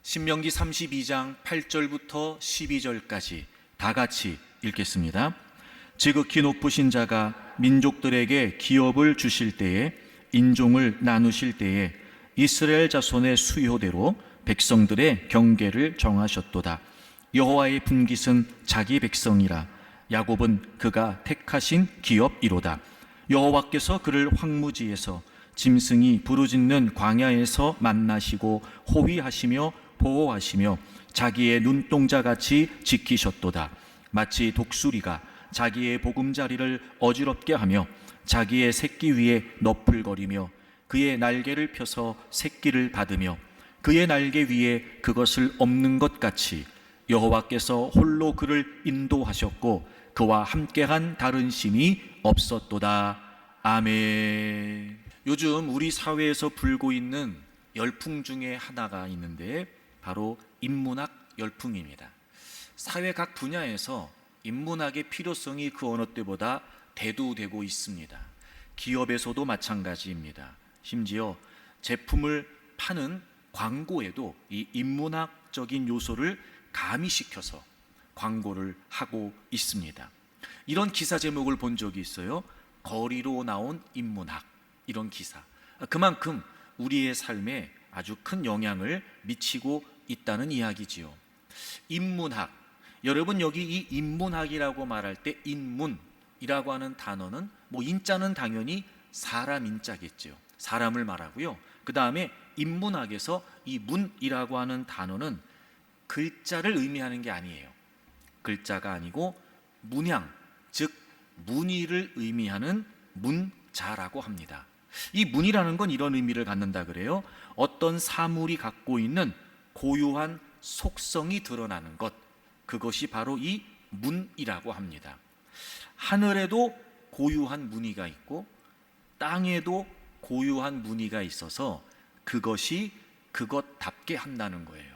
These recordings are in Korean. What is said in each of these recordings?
신명기 32장 8절부터 12절까지 다 같이 읽겠습니다. 지극히 높으신 자가 민족들에게 기업을 주실 때에, 인종을 나누실 때에 이스라엘 자손의 수요대로 백성들의 경계를 정하셨도다. 여호와의 분깃은 자기 백성이라. 야곱은 그가 택하신 기업이로다. 여호와께서 그를 황무지에서, 짐승이 부르짖는 광야에서 만나시고 호위하시며 보호하시며 자기의 눈동자같이 지키셨도다. 마치 독수리가 자기의 보금자리를 어지럽게 하며 자기의 새끼 위에 너풀거리며 그의 날개를 펴서 새끼를 받으며 그의 날개 위에 그것을 엎는 것 같이 여호와께서 홀로 그를 인도하셨고 그와 함께한 다른 신이 없었도다. 아멘. 요즘 우리 사회에서 불고 있는 열풍 중에 하나가 있는데 바로 인문학 열풍입니다. 사회 각 분야에서 인문학의 필요성이 그 어느 때보다 대두되고 있습니다. 기업에서도 마찬가지입니다. 심지어 제품을 파는 광고에도 이 인문학적인 요소를 가미시켜서 광고를 하고 있습니다. 이런 기사 제목을 본 적이 있어요. 거리로 나온 인문학, 이런 기사. 그만큼 우리의 삶에 아주 큰 영향을 미치고 있다는 이야기지요. 인문학, 여러분 여기 이 인문학이라고 말할 때 인문이라고 하는 단어는 인자는 당연히 사람 인자겠죠. 사람을 말하고요. 그 다음에 인문학에서 이 문이라고 하는 단어는 글자를 의미하는 게 아니에요. 글자가 아니고 문양, 즉 문의를 의미하는 문자라고 합니다. 이 문이라는 건 이런 의미를 갖는다 그래요. 어떤 사물이 갖고 있는 고유한 속성이 드러나는 것, 그것이 바로 이 문이라고 합니다. 하늘에도 고유한 무늬가 있고 땅에도 고유한 무늬가 있어서 그것이 그것답게 한다는 거예요.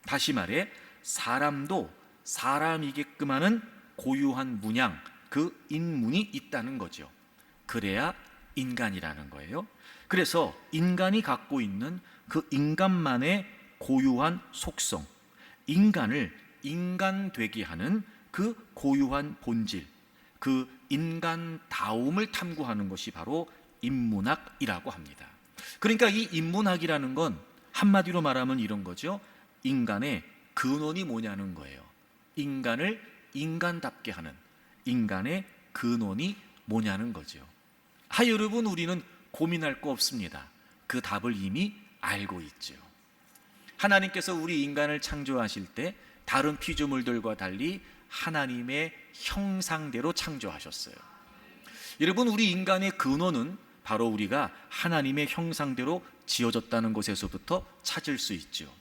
다시 말해 사람도 사람이게끔 하는 고유한 문양, 그 인문이 있다는 거죠. 그래야 인간이라는 거예요. 그래서 인간이 갖고 있는 그 인간만의 고유한 속성, 인간을 인간되게 하는 그 고유한 본질, 그 인간다움을 탐구하는 것이 바로 인문학이라고 합니다. 그러니까 이 인문학이라는 건 한마디로 말하면 이런 거죠. 인간의 근원이 뭐냐는 거예요. 인간을 인간답게 하는 인간의 근원이 뭐냐는 거죠. 여러분, 우리는 고민할 거 없습니다. 그 답을 이미 알고 있죠. 하나님께서 우리 인간을 창조하실 때 다른 피조물들과 달리 하나님의 형상대로 창조하셨어요. 여러분, 우리 인간의 근원은 바로 우리가 하나님의 형상대로 지어졌다는 것에서부터 찾을 수 있죠.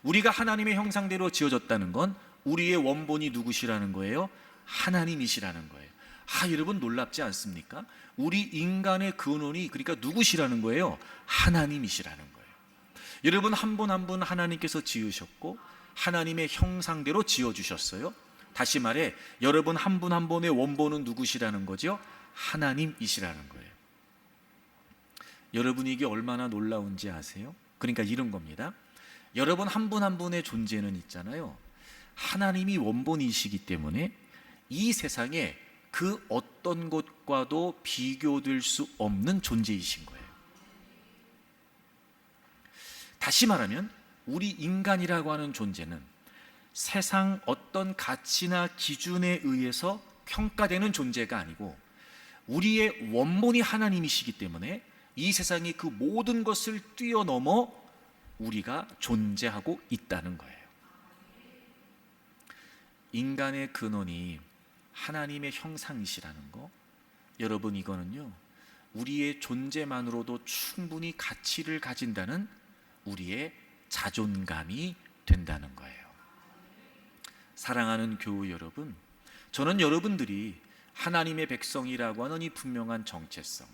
우리가 하나님의 형상대로 지어졌다는 건 우리의 원본이 누구시라는 거예요? 하나님이시라는 거예요. 여러분, 놀랍지 않습니까? 우리 인간의 근원이 그러니까 누구시라는 거예요? 하나님이시라는 거예요. 여러분, 한 분 한 분 하나님께서 지으셨고 하나님의 형상대로 지어주셨어요. 다시 말해 여러분 한 분 한 분의 원본은 누구시라는 거죠? 하나님이시라는 거예요. 여러분, 이게 얼마나 놀라운지 아세요? 그러니까 이런 겁니다. 여러분 한 분 한 분의 존재는 있잖아요. 하나님이 원본이시기 때문에 이 세상에 그 어떤 것과도 비교될 수 없는 존재이신 거예요. 다시 말하면 우리 인간이라고 하는 존재는 세상 어떤 가치나 기준에 의해서 평가되는 존재가 아니고 우리의 원본이 하나님이시기 때문에 이 세상의 그 모든 것을 뛰어넘어 우리가 존재하고 있다는 거예요. 인간의 근원이 하나님의 형상이시라는 거, 여러분, 이거는요 우리의 존재만으로도 충분히 가치를 가진다는 우리의 자존감이 된다는 거예요. 사랑하는 교우 여러분, 저는 여러분들이 하나님의 백성이라고 하는 이 분명한 정체성,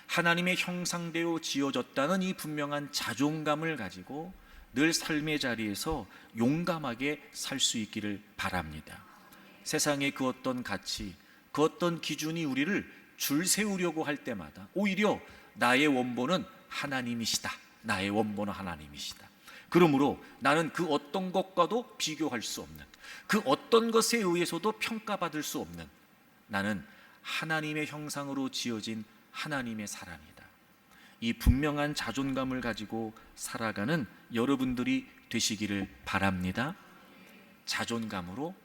하나님의 형상대로 지어졌다는 이 분명한 자존감을 가지고 늘 삶의 자리에서 용감하게 살 수 있기를 바랍니다. 세상의 그 어떤 가치, 그 어떤 기준이 우리를 줄 세우려고 할 때마다 오히려 나의 원본은 하나님이시다, 나의 원본은 하나님이시다, 그러므로 나는 그 어떤 것과도 비교할 수 없는, 그 어떤 것에 의해서도 평가받을 수 없는, 나는 하나님의 형상으로 지어진 하나님의 사람이다. 이 분명한 자존감을 가지고 살아가는 여러분들이 되시기를 바랍니다. 자존감으로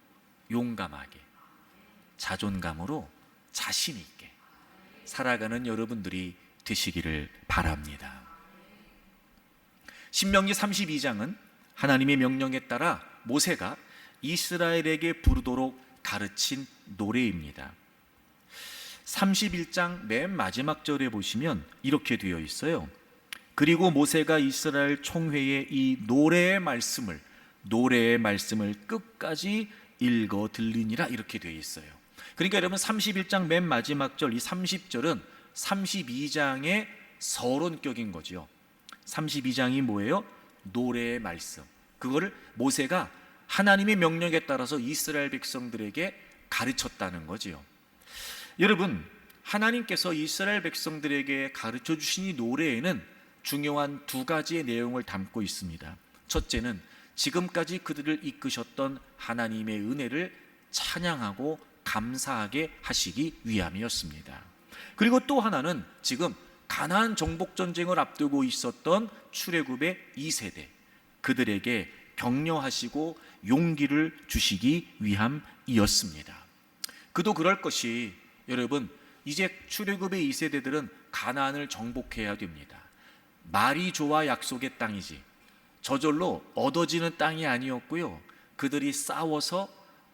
용감하게, 자존감으로 자신 있게 살아가는 여러분들이 되시기를 바랍니다. 신명기 32장은 하나님의 명령에 따라 모세가 이스라엘에게 부르도록 가르친 노래입니다. 31장 맨 마지막 절에 보시면 이렇게 되어 있어요. 그리고 모세가 이스라엘 총회에 이 노래의 말씀을 끝까지 읽어 들리니라, 이렇게 되어 있어요. 그러니까 여러분 31장 맨 마지막 절 이 30절은 32장의 서론격인 거죠. 32장이 뭐예요? 노래의 말씀. 그거를 모세가 하나님의 명령에 따라서 이스라엘 백성들에게 가르쳤다는 거지요. 여러분, 하나님께서 이스라엘 백성들에게 가르쳐 주신 이 노래에는 중요한 두 가지의 내용을 담고 있습니다. 첫째는 지금까지 그들을 이끄셨던 하나님의 은혜를 찬양하고 감사하게 하시기 위함이었습니다. 그리고 또 하나는 지금 가나안 정복 전쟁을 앞두고 있었던 출애굽의 2세대, 그들에게 격려하시고 용기를 주시기 위함이었습니다. 그도 그럴 것이, 여러분, 이제 출애굽의 2세대들은 가나안을 정복해야 됩니다. 말이 좋아 약속의 땅이지 저절로 얻어지는 땅이 아니었고요, 그들이 싸워서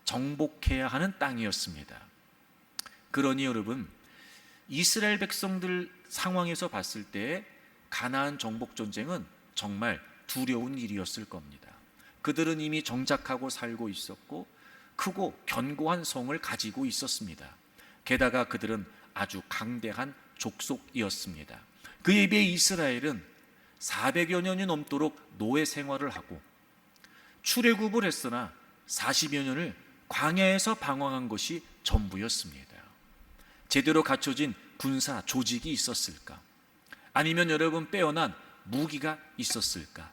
정복해야 하는 땅이었습니다. 그러니 여러분, 이스라엘 백성들 상황에서 봤을 때 가나안 정복 전쟁은 정말 두려운 일이었을 겁니다. 그들은 이미 정착하고 살고 있었고 크고 견고한 성을 가지고 있었습니다. 게다가 그들은 아주 강대한 족속이었습니다. 그에 비해 이스라엘은 400여 년이 넘도록 노예 생활을 하고 출애굽을 했으나 40여 년을 광야에서 방황한 것이 전부였습니다. 제대로 갖춰진 군사 조직이 있었을까? 아니면 여러분 빼어난 무기가 있었을까?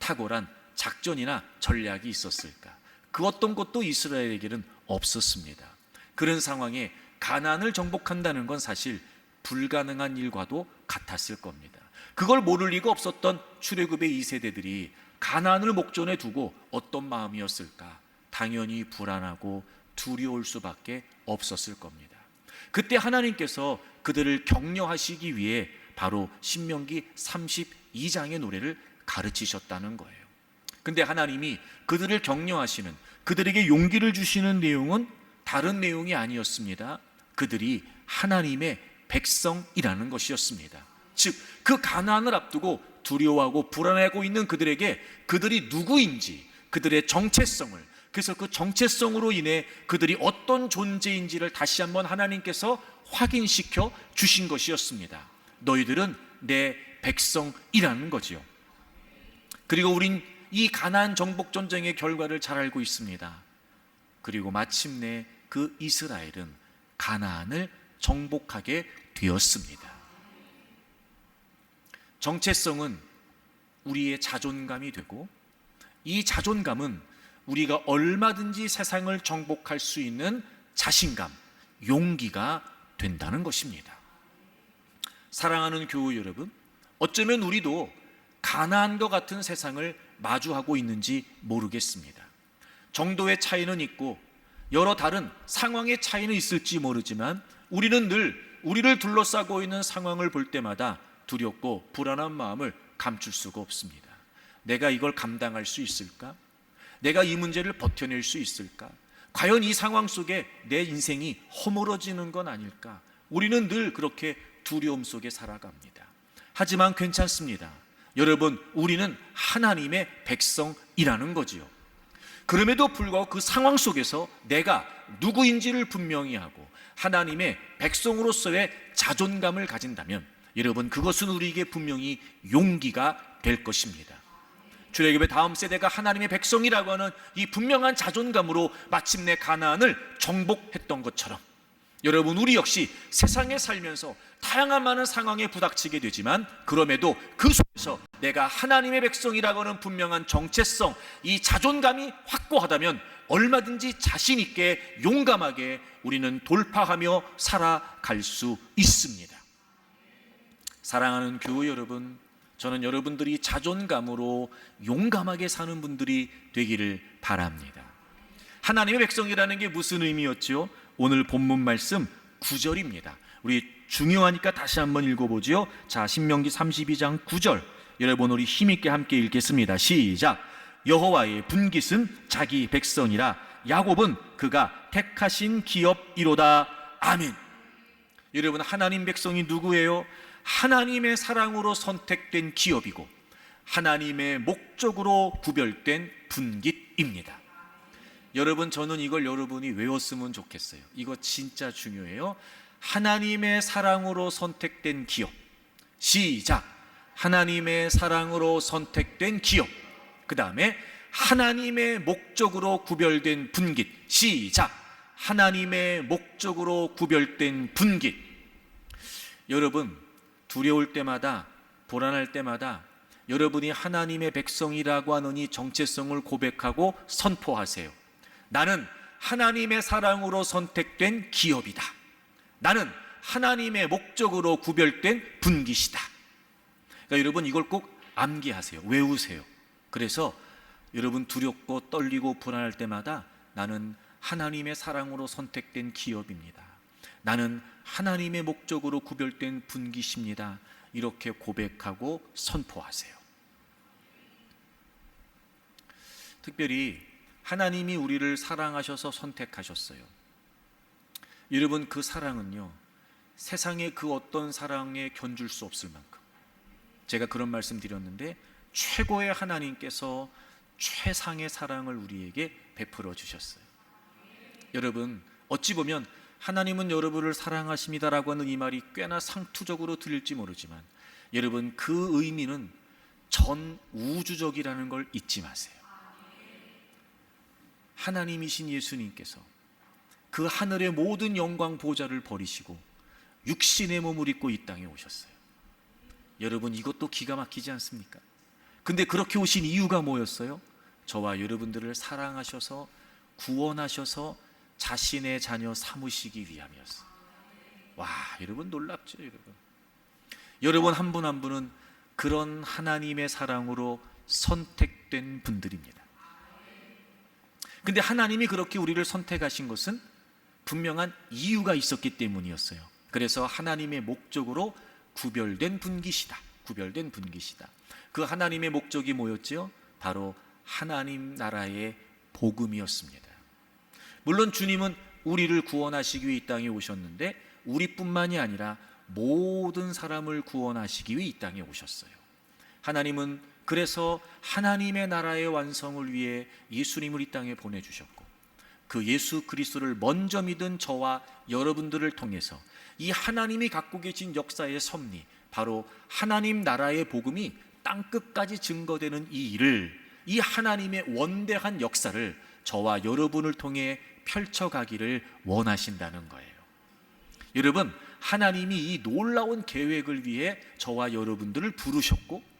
탁월한 작전이나 전략이 있었을까? 그 어떤 것도 이스라엘에게는 없었습니다. 그런 상황에 가나안을 정복한다는 건 사실 불가능한 일과도 같았을 겁니다. 그걸 모를 리가 없었던 출애굽의 2세대들이 가나안을 목전에 두고 어떤 마음이었을까? 당연히 불안하고 두려울 수밖에 없었을 겁니다. 그때 하나님께서 그들을 격려하시기 위해 바로 신명기 32장의 노래를 가르치셨다는 거예요. 근데 하나님이 그들을 격려하시는, 그들에게 용기를 주시는 내용은 다른 내용이 아니었습니다. 그들이 하나님의 백성이라는 것이었습니다. 즉, 그 가나안을 앞두고 두려워하고 불안해하고 있는 그들에게 그들이 누구인지, 그들의 정체성을, 그래서 그 정체성으로 인해 그들이 어떤 존재인지를 다시 한번 하나님께서 확인시켜 주신 것이었습니다. 너희들은 내 백성이라는 거지요. 그리고 우린 이 가나안 정복 전쟁의 결과를 잘 알고 있습니다. 그리고 마침내 그 이스라엘은 가나안을 정복하게 되었습니다. 정체성은 우리의 자존감이 되고, 이 자존감은 우리가 얼마든지 세상을 정복할 수 있는 자신감, 용기가 된다는 것입니다. 사랑하는 교우 여러분, 어쩌면 우리도 가나안과 같은 세상을 마주하고 있는지 모르겠습니다. 정도의 차이는 있고 여러 다른 상황의 차이는 있을지 모르지만 우리는 늘 우리를 둘러싸고 있는 상황을 볼 때마다 두렵고 불안한 마음을 감출 수가 없습니다. 내가 이걸 감당할 수 있을까? 내가 이 문제를 버텨낼 수 있을까? 과연 이 상황 속에 내 인생이 허물어지는 건 아닐까? 우리는 늘 그렇게 두려움 속에 살아갑니다. 하지만 괜찮습니다. 여러분, 우리는 하나님의 백성이라는 거지요. 그럼에도 불구하고 그 상황 속에서 내가 누구인지를 분명히 하고 하나님의 백성으로서의 자존감을 가진다면 여러분, 그것은 우리에게 분명히 용기가 될 것입니다. 출애굽의 다음 세대가 하나님의 백성이라고 하는 이 분명한 자존감으로 마침내 가나안을 정복했던 것처럼 여러분, 우리 역시 세상에 살면서 다양한 많은 상황에 부닥치게 되지만, 그럼에도 그 속에서 내가 하나님의 백성이라고 하는 분명한 정체성, 이 자존감이 확고하다면 얼마든지 자신 있게 용감하게 우리는 돌파하며 살아갈 수 있습니다. 사랑하는 교우 여러분, 저는 여러분들이 자존감으로 용감하게 사는 분들이 되기를 바랍니다. 하나님의 백성이라는 게 무슨 의미였죠? 오늘 본문 말씀 9절입니다. 우리 중요하니까 다시 한번 읽어보죠. 자, 신명기 32장 9절, 여러분 우리 힘있게 함께 읽겠습니다. 시작. 여호와의 분깃은 자기 백성이라, 야곱은 그가 택하신 기업이로다. 아멘. 여러분, 하나님 백성이 누구예요? 하나님의 사랑으로 선택된 기업이고 하나님의 목적으로 구별된 분깃입니다. 여러분, 저는 이걸 여러분이 외웠으면 좋겠어요. 이거 진짜 중요해요. 하나님의 사랑으로 선택된 기업. 시작. 하나님의 사랑으로 선택된 기업. 그 다음에 하나님의 목적으로 구별된 분깃. 시작. 하나님의 목적으로 구별된 분깃. 여러분, 두려울 때마다, 불안할 때마다 여러분이 하나님의 백성이라고 하는 이 정체성을 고백하고 선포하세요. 나는 하나님의 사랑으로 선택된 기업이다. 나는 하나님의 목적으로 구별된 분깃이다. 그러니까 여러분, 이걸 꼭 암기하세요. 외우세요. 그래서 여러분 두렵고 떨리고 불안할 때마다 나는 하나님의 사랑으로 선택된 기업입니다. 나는 하나님의 목적으로 구별된 분깃입니다. 이렇게 고백하고 선포하세요. 특별히 하나님이 우리를 사랑하셔서 선택하셨어요. 여러분, 그 사랑은요, 세상의 그 어떤 사랑에 견줄 수 없을 만큼, 제가 그런 말씀 드렸는데, 최고의 하나님께서 최상의 사랑을 우리에게 베풀어 주셨어요. 여러분, 어찌 보면 하나님은 여러분을 사랑하십니다라고 하는 이 말이 꽤나 상투적으로 들릴지 모르지만, 여러분, 그 의미는 전 우주적이라는 걸 잊지 마세요. 하나님이신 예수님께서 그 하늘의 모든 영광 보좌를 버리시고 육신의 몸을 입고 이 땅에 오셨어요. 여러분, 이것도 기가 막히지 않습니까? 근데 그렇게 오신 이유가 뭐였어요? 저와 여러분들을 사랑하셔서 구원하셔서 자신의 자녀 삼으시기 위함이었어요. 와, 여러분 놀랍죠, 여러분. 여러분 한 분 한 분은 그런 하나님의 사랑으로 선택된 분들입니다. 근데 하나님이 그렇게 우리를 선택하신 것은 분명한 이유가 있었기 때문이었어요. 그래서 하나님의 목적으로 구별된 분깃이다. 구별된 분깃이다. 그 하나님의 목적이 뭐였죠? 바로 하나님 나라의 복음이었습니다. 물론 주님은 우리를 구원하시기 위해 이 땅에 오셨는데, 우리뿐만이 아니라 모든 사람을 구원하시기 위해 이 땅에 오셨어요. 하나님은 그래서 하나님의 나라의 완성을 위해 예수님을 이 땅에 보내주셨고, 그 예수 그리스도를 먼저 믿은 저와 여러분들을 통해서 이 하나님이 갖고 계신 역사의 섭리, 바로 하나님 나라의 복음이 땅끝까지 증거되는 이 일을, 이 하나님의 원대한 역사를 저와 여러분을 통해 펼쳐가기를 원하신다는 거예요. 여러분, 하나님이 이 놀라운 계획을 위해 저와 여러분들을 부르셨고,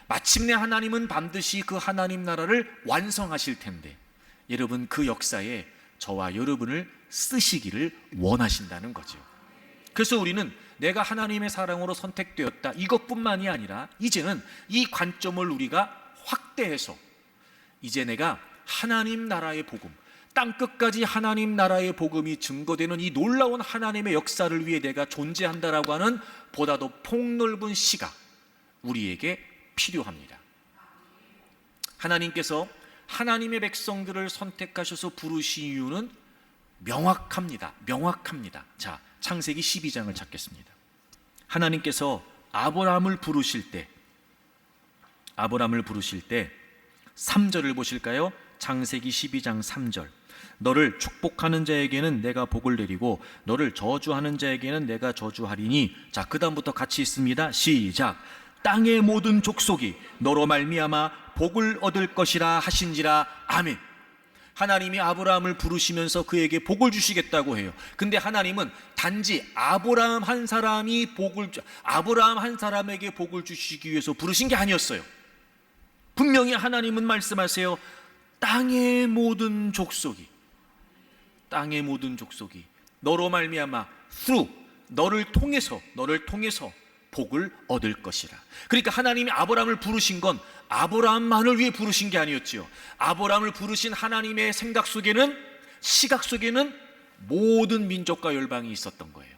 마침내 하나님은 반드시 그 하나님 나라를 완성하실 텐데, 여러분 그 역사에 저와 여러분을 쓰시기를 원하신다는 거죠. 그래서 우리는 내가 하나님의 사랑으로 선택되었다, 이것뿐만이 아니라 이제는 이 관점을 우리가 확대해서, 이제 내가 하나님 나라의 복음, 땅끝까지 하나님 나라의 복음이 증거되는 이 놀라운 하나님의 역사를 위해 내가 존재한다라고 하는 보다 더 폭넓은 시각, 우리에게 필요합니다. 하나님께서 하나님의 백성들을 선택하셔서 부르신 이유는 명확합니다. 명확합니다. 자, 창세기 12장을 찾겠습니다. 하나님께서 아브라함을 부르실 때 3절을 보실까요? 창세기 12장 3절. 너를 축복하는 자에게는 내가 복을 내리고 너를 저주하는 자에게는 내가 저주하리니. 자, 그 다음부터 같이 있습니다. 시작. 땅의 모든 족속이 너로 말미암아 복을 얻을 것이라 하신지라. 아멘. 하나님이 아브라함을 부르시면서 그에게 복을 주시겠다고 해요. 근데 하나님은 단지 아브라함 한 사람에게 복을 주시기 위해서 부르신 게 아니었어요. 분명히 하나님은 말씀하세요. 땅의 모든 족속이 너로 말미암아 너를 통해서 복을 얻을 것이라. 그러니까 하나님이 아브라함을 부르신 건 아브라함만을 위해 부르신 게 아니었지요. 아브라함을 부르신 하나님의 시각 속에는 모든 민족과 열방이 있었던 거예요.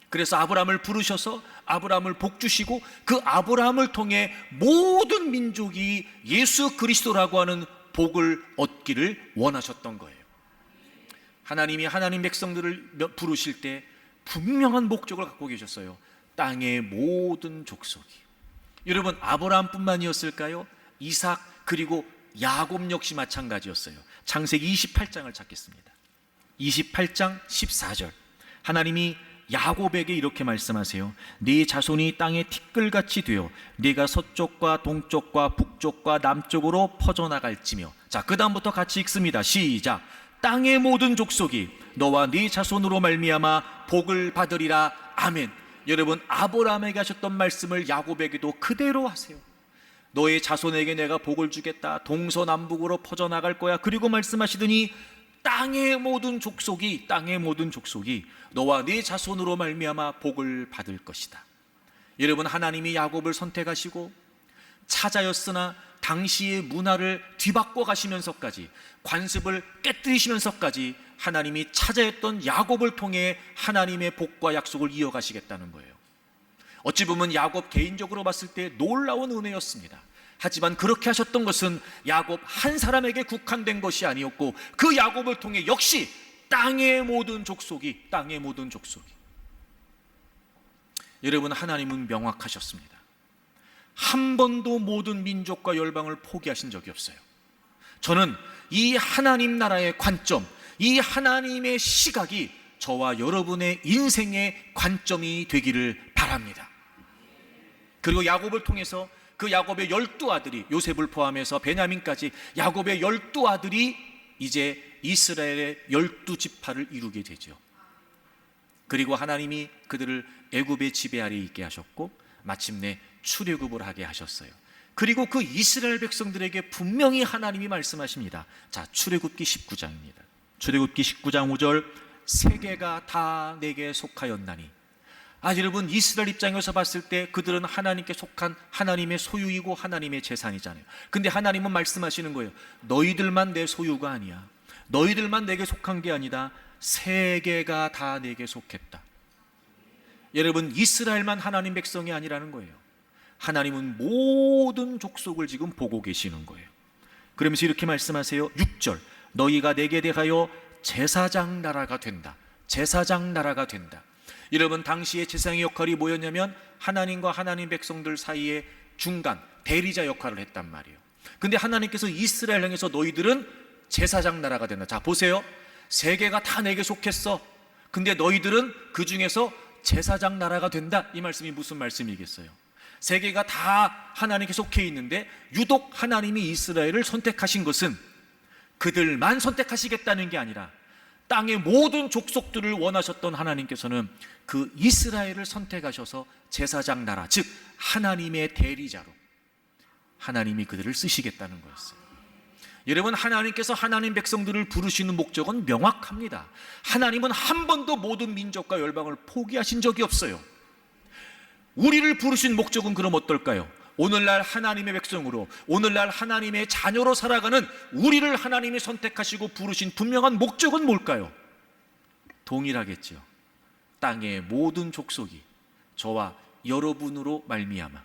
그래서 아브라함을 부르셔서 아브라함을 복 주시고 그 아브라함을 통해 모든 민족이 예수 그리스도라고 하는 복을 얻기를 원하셨던 거예요. 하나님이 하나님 백성들을 부르실 때 분명한 목적을 갖고 계셨어요. 땅의 모든 족속이. 여러분, 아브라함뿐만이었을까요? 이삭 그리고 야곱 역시 마찬가지였어요. 창세기 28장을 찾겠습니다. 28장 14절. 하나님이 야곱에게 이렇게 말씀하세요. 네 자손이 땅의 티끌같이 되어 네가 서쪽과 동쪽과 북쪽과 남쪽으로 퍼져나갈지며. 자, 그 다음부터 같이 읽습니다. 시작. 땅의 모든 족속이 너와 네 자손으로 말미암아 복을 받으리라. 아멘. 여러분, 아브라함에게 하셨던 말씀을 야곱에게도 그대로 하세요. 너의 자손에게 내가 복을 주겠다. 동서남북으로 퍼져나갈 거야. 그리고 말씀하시더니 땅의 모든 족속이 너와 네 자손으로 말미암아 복을 받을 것이다. 여러분, 하나님이 야곱을 선택하시고 차자였으나 당시의 문화를 뒤바꿔 가시면서까지, 관습을 깨뜨리시면서까지 하나님이 차자였던 야곱을 통해 하나님의 복과 약속을 이어가시겠다는 거예요. 어찌 보면 야곱 개인적으로 봤을 때 놀라운 은혜였습니다. 하지만 그렇게 하셨던 것은 야곱 한 사람에게 국한된 것이 아니었고 그 야곱을 통해 역시 땅의 모든 족속이. 여러분, 하나님은 명확하셨습니다. 한 번도 모든 민족과 열방을 포기하신 적이 없어요. 저는 이 하나님 나라의 관점, 이 하나님의 시각이 저와 여러분의 인생의 관점이 되기를 바랍니다. 그리고 야곱을 통해서 그 야곱의 12아들이, 요셉을 포함해서 베냐민까지 야곱의 12아들이 이제 이스라엘의 12지파를 이루게 되죠. 그리고 하나님이 그들을 애굽의 지배 아래에 있게 하셨고 마침내 출애굽을 하게 하셨어요. 그리고 그 이스라엘 백성들에게 분명히 하나님이 말씀하십니다. 자, 출애굽기 19장입니다. 출애굽기 19장 5절. 세계가 다 내게 속하였나니. 여러분, 이스라엘 입장에서 봤을 때 그들은 하나님께 속한 하나님의 소유이고 하나님의 재산이잖아요. 근데 하나님은 말씀하시는 거예요. 너희들만 내 소유가 아니야. 너희들만 내게 속한 게 아니다. 세계가 다 내게 속했다. 여러분, 이스라엘만 하나님 백성이 아니라는 거예요. 하나님은 모든 족속을 지금 보고 계시는 거예요. 그러면서 이렇게 말씀하세요. 6절. 너희가 내게 대하여 제사장 나라가 된다. 여러분, 당시의 제사장의 역할이 뭐였냐면 하나님과 하나님 백성들 사이에 중간 대리자 역할을 했단 말이에요. 근데 하나님께서 이스라엘 향해서 너희들은 제사장 나라가 된다. 자, 보세요. 세계가 다 내게 속했어. 근데 너희들은 그 중에서 제사장 나라가 된다. 이 말씀이 무슨 말씀이겠어요? 세계가 다 하나님께 속해 있는데 유독 하나님이 이스라엘을 선택하신 것은 그들만 선택하시겠다는 게 아니라 땅의 모든 족속들을 원하셨던 하나님께서는 그 이스라엘을 선택하셔서 제사장 나라, 즉 하나님의 대리자로 하나님이 그들을 쓰시겠다는 거였어요. 여러분, 하나님께서 하나님 백성들을 부르시는 목적은 명확합니다. 하나님은 한 번도 모든 민족과 열방을 포기하신 적이 없어요. 우리를 부르신 목적은 그럼 어떨까요? 오늘날 하나님의 백성으로, 오늘날 하나님의 자녀로 살아가는 우리를 하나님이 선택하시고 부르신 분명한 목적은 뭘까요? 동일하겠죠. 땅의 모든 족속이 저와 여러분으로 말미암아.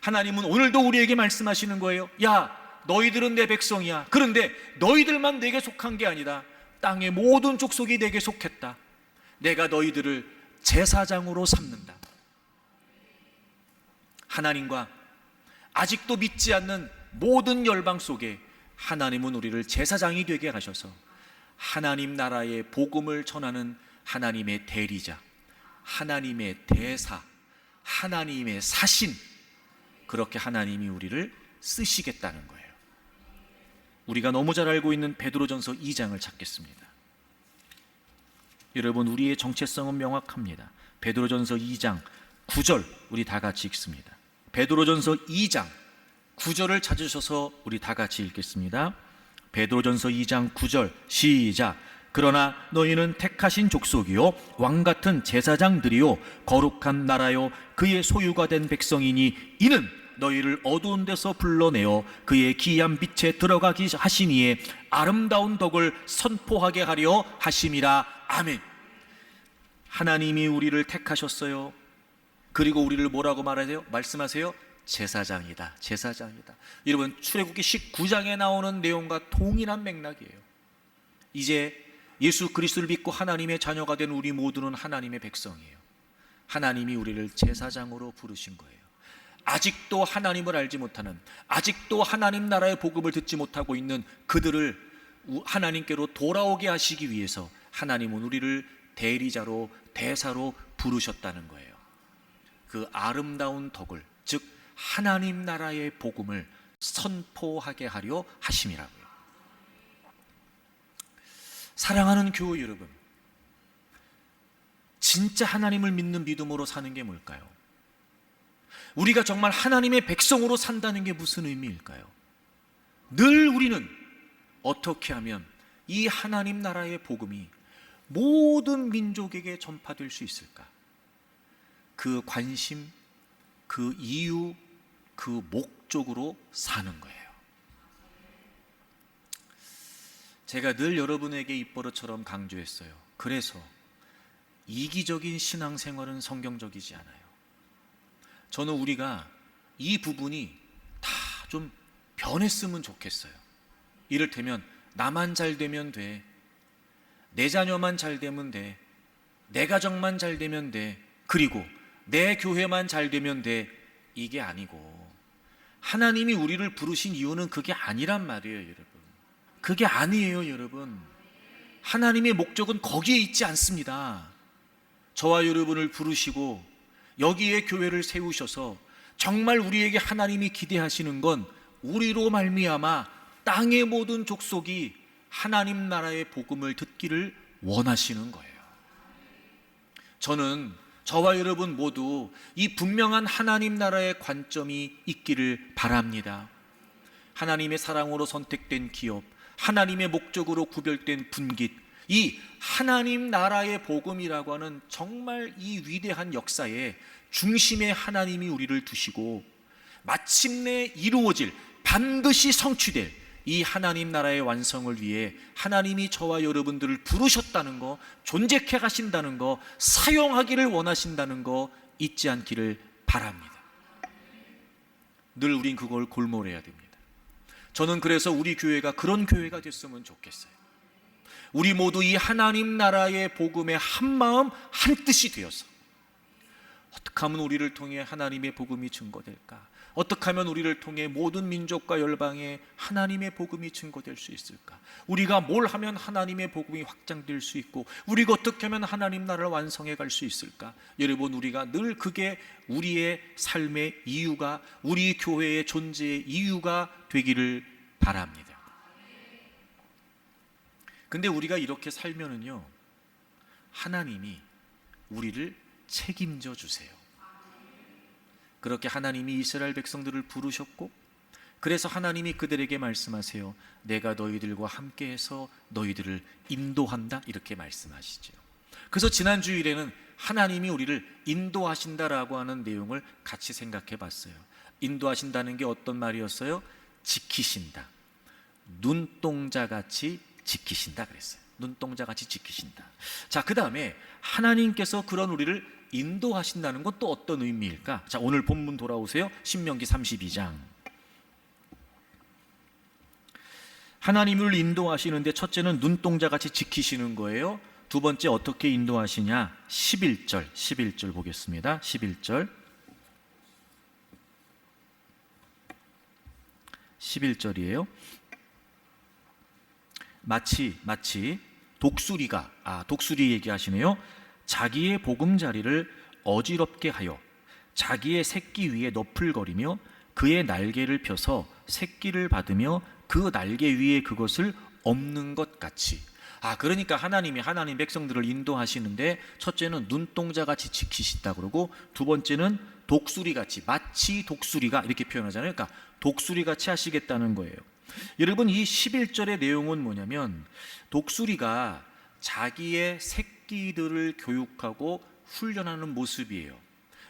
하나님은 오늘도 우리에게 말씀하시는 거예요. 야, 너희들은 내 백성이야. 그런데 너희들만 내게 속한 게 아니라 땅의 모든 족속이 내게 속했다. 내가 너희들을 제사장으로 삼는다. 하나님과 아직도 믿지 않는 모든 열방 속에 하나님은 우리를 제사장이 되게 하셔서 하나님 나라의 복음을 전하는 하나님의 대리자, 하나님의 대사, 하나님의 사신, 그렇게 하나님이 우리를 쓰시겠다는 거예요. 우리가 너무 잘 알고 있는 베드로전서 2장을 찾겠습니다. 여러분, 우리의 정체성은 명확합니다. 베드로전서 2장 9절 우리 다 같이 읽습니다. 베드로전서 2장 9절을 찾으셔서 우리 다 같이 읽겠습니다. 베드로전서 2장 9절 시작. 그러나 너희는 택하신 족속이요 왕같은 제사장들이요 거룩한 나라요 그의 소유가 된 백성이니 이는 너희를 어두운 데서 불러내어 그의 기이한 빛에 들어가기 하시니에 아름다운 덕을 선포하게 하려 하심이라. 아멘. 하나님이 우리를 택하셨어요. 그리고 우리를 뭐라고 말씀하세요? 제사장이다. 제사장이다. 여러분, 출애굽기 19장에 나오는 내용과 동일한 맥락이에요. 이제 예수 그리스도를 믿고 하나님의 자녀가 된 우리 모두는 하나님의 백성이에요. 하나님이 우리를 제사장으로 부르신 거예요. 아직도 하나님을 알지 못하는, 아직도 하나님 나라의 복음을 듣지 못하고 있는 그들을 하나님께로 돌아오게 하시기 위해서 하나님은 우리를 대리자로, 대사로 부르셨다는 거예요. 그 아름다운 덕을, 즉 하나님 나라의 복음을 선포하게 하려 하심이라고요. 사랑하는 교회 여러분, 진짜 하나님을 믿는 믿음으로 사는 게 뭘까요? 우리가 정말 하나님의 백성으로 산다는 게 무슨 의미일까요? 늘 우리는 어떻게 하면 이 하나님 나라의 복음이 모든 민족에게 전파될 수 있을까? 그 관심, 그 이유, 그 목적으로 사는 거예요. 제가 늘 여러분에게 입버릇처럼 강조했어요. 그래서 이기적인 신앙생활은 성경적이지 않아요. 저는 우리가 이 부분이 다 좀 변했으면 좋겠어요. 이를테면 나만 잘 되면 돼, 내 자녀만 잘 되면 돼, 내 가정만 잘 되면 돼, 그리고 내 교회만 잘 되면 돼. 이게 아니고 하나님이 우리를 부르신 이유는 그게 아니란 말이에요. 여러분, 그게 아니에요. 여러분, 하나님의 목적은 거기에 있지 않습니다. 저와 여러분을 부르시고 여기에 교회를 세우셔서 정말 우리에게 하나님이 기대하시는 건 우리로 말미암아 땅의 모든 족속이 하나님 나라의 복음을 듣기를 원하시는 거예요. 저는 저와 여러분 모두 이 분명한 하나님 나라의 관점이 있기를 바랍니다. 하나님의 사랑으로 선택된 기업, 하나님의 목적으로 구별된 분깃, 이 하나님 나라의 복음이라고 하는 정말 이 위대한 역사에 중심에 하나님이 우리를 두시고 마침내 이루어질, 반드시 성취될 이 하나님 나라의 완성을 위해 하나님이 저와 여러분들을 부르셨다는 거, 존재케 하신다는 거, 사용하기를 원하신다는 거 잊지 않기를 바랍니다. 늘 우린 그걸 골몰해야 됩니다. 저는 그래서 우리 교회가 그런 교회가 됐으면 좋겠어요. 우리 모두 이 하나님 나라의 복음에 한마음 한뜻이 되어서 어떻게 하면 우리를 통해 하나님의 복음이 증거될까? 어떻게 하면 우리를 통해 모든 민족과 열방에 하나님의 복음이 증거될 수 있을까? 우리가 뭘 하면 하나님의 복음이 확장될 수 있고 우리가 어떻게 하면 하나님 나라를 완성해 갈 수 있을까? 여러분, 우리가 늘 그게 우리의 삶의 이유가, 우리 교회의 존재의 이유가 되기를 바랍니다. 근데 우리가 이렇게 살면은요, 하나님이 우리를 책임져 주세요. 그렇게 하나님이 이스라엘 백성들을 부르셨고, 그래서 하나님이 그들에게 말씀하세요. 내가 너희들과 함께해서 너희들을 인도한다, 이렇게 말씀하시죠. 그래서 지난 주일에는 하나님이 우리를 인도하신다라고 하는 내용을 같이 생각해 봤어요. 인도하신다는 게 어떤 말이었어요? 지키신다, 눈동자같이 지키신다 그랬어요. 눈동자같이 지키신다. 자, 그 다음에 하나님께서 그런 우리를 인도하신다는 건 또 어떤 의미일까? 자, 오늘 본문 돌아오세요. 신명기 32장. 하나님을 인도하시는데 첫째는 눈동자같이 지키시는 거예요. 두 번째 어떻게 인도하시냐? 11절 보겠습니다. 11절이에요. 마치 독수리 얘기하시네요. 자기의 보금자리를 어지럽게 하여 자기의 새끼 위에 너풀거리며 그의 날개를 펴서 새끼를 받으며 그 날개 위에 그것을 엎는 것 같이. 그러니까 하나님이 하나님 백성들을 인도하시는데, 첫째는 눈동자같이 지키신다 그러고, 두 번째는 독수리같이, 마치 독수리가, 이렇게 표현하잖아요. 그러니까 독수리같이 하시겠다는 거예요. 여러분, 이 11절의 내용은 뭐냐면, 독수리가 자기의 새끼들을 교육하고 훈련하는 모습이에요.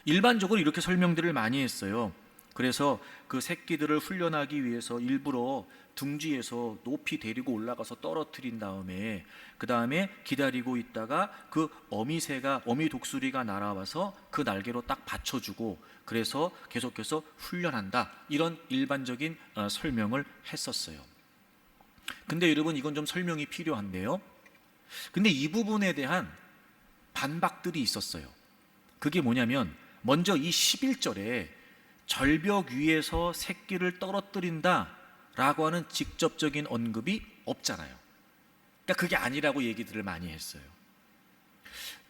일반적으로 이렇게 설명들을 많이 했어요. 그래서 그 새끼들을 훈련하기 위해서 일부러 둥지에서 높이 데리고 올라가서 떨어뜨린 다음에, 그 다음에 기다리고 있다가 그 어미 독수리가 날아와서 그 날개로 딱 받쳐주고, 그래서 계속해서 훈련한다, 이런 일반적인 설명을 했었어요. 근데 여러분, 이건 좀 설명이 필요한데요, 근데 이 부분에 대한 반박들이 있었어요. 그게 뭐냐면, 먼저 이 11절에 절벽 위에서 새끼를 떨어뜨린다 라고 하는 직접적인 언급이 없잖아요. 그러니까 그게 얘기들을 많이 했어요.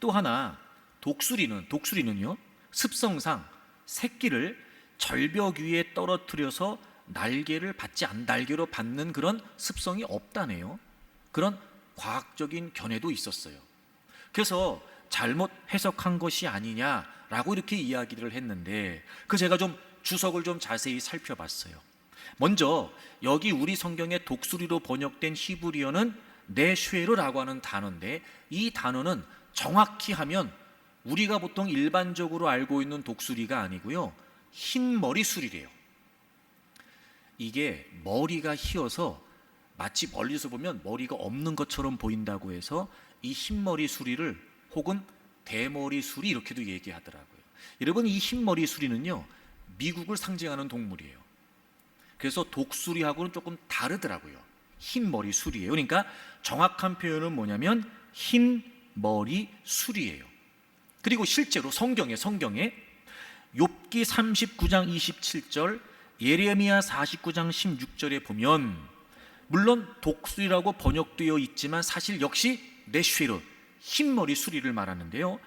또 하나, 독수리는요, 습성상 새끼를 절벽 위에 떨어뜨려서 날개로 받는 그런 습성이 없다네요. 그런 과학적인 견해도 있었어요. 그래서 잘못 해석한 것이 아니냐라고 이렇게 이야기를 했는데, 제가 좀 주석을 좀 자세히 살펴봤어요. 먼저 여기 우리 성경에 독수리로 번역된 히브리어는 네쉐르라고 하는 단어인데, 이 단어는 정확히 하면 우리가 보통 일반적으로 알고 있는 독수리가 아니고요, 흰머리 수리래요. 이게 머리가 휘어서 마치 멀리서 보면 머리가 없는 것처럼 보인다고 해서 이 흰머리 수리를, 혹은 대머리 수리, 이렇게도 얘기하더라고요. 여러분, 이 흰머리 수리는요, 미국을 상징하는 동물이에요. 그래서 독수리하고는 조금 다르더라고요. 흰머리 수리예요. 그러니까 정확한 표현은 뭐냐면 흰머리 수리예요. 그리고 실제로 성경에 욥기 39장 27절, 예레미야 49장 16절에 보면, 물론 독수리라고 번역되어 있지만 사실 역시 네쉐르, 흰머리 수리를 말하는데요,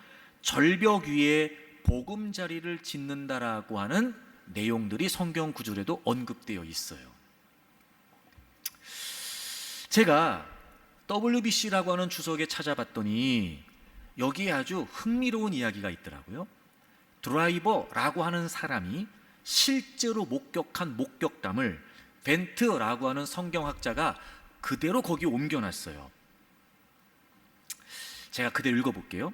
절벽 위에 보금자리를 짓는다라고 하는 내용들이 성경 구절에도 언급되어 있어요. 제가 WBC라고 하는 주석에 찾아봤더니 여기에 아주 흥미로운 이야기가 있더라고요. 드라이버라고 하는 사람이 실제로 목격한 목격담을 벤트라고 하는 성경학자가 그대로 거기 옮겨놨어요. 제가 그대로 읽어볼게요.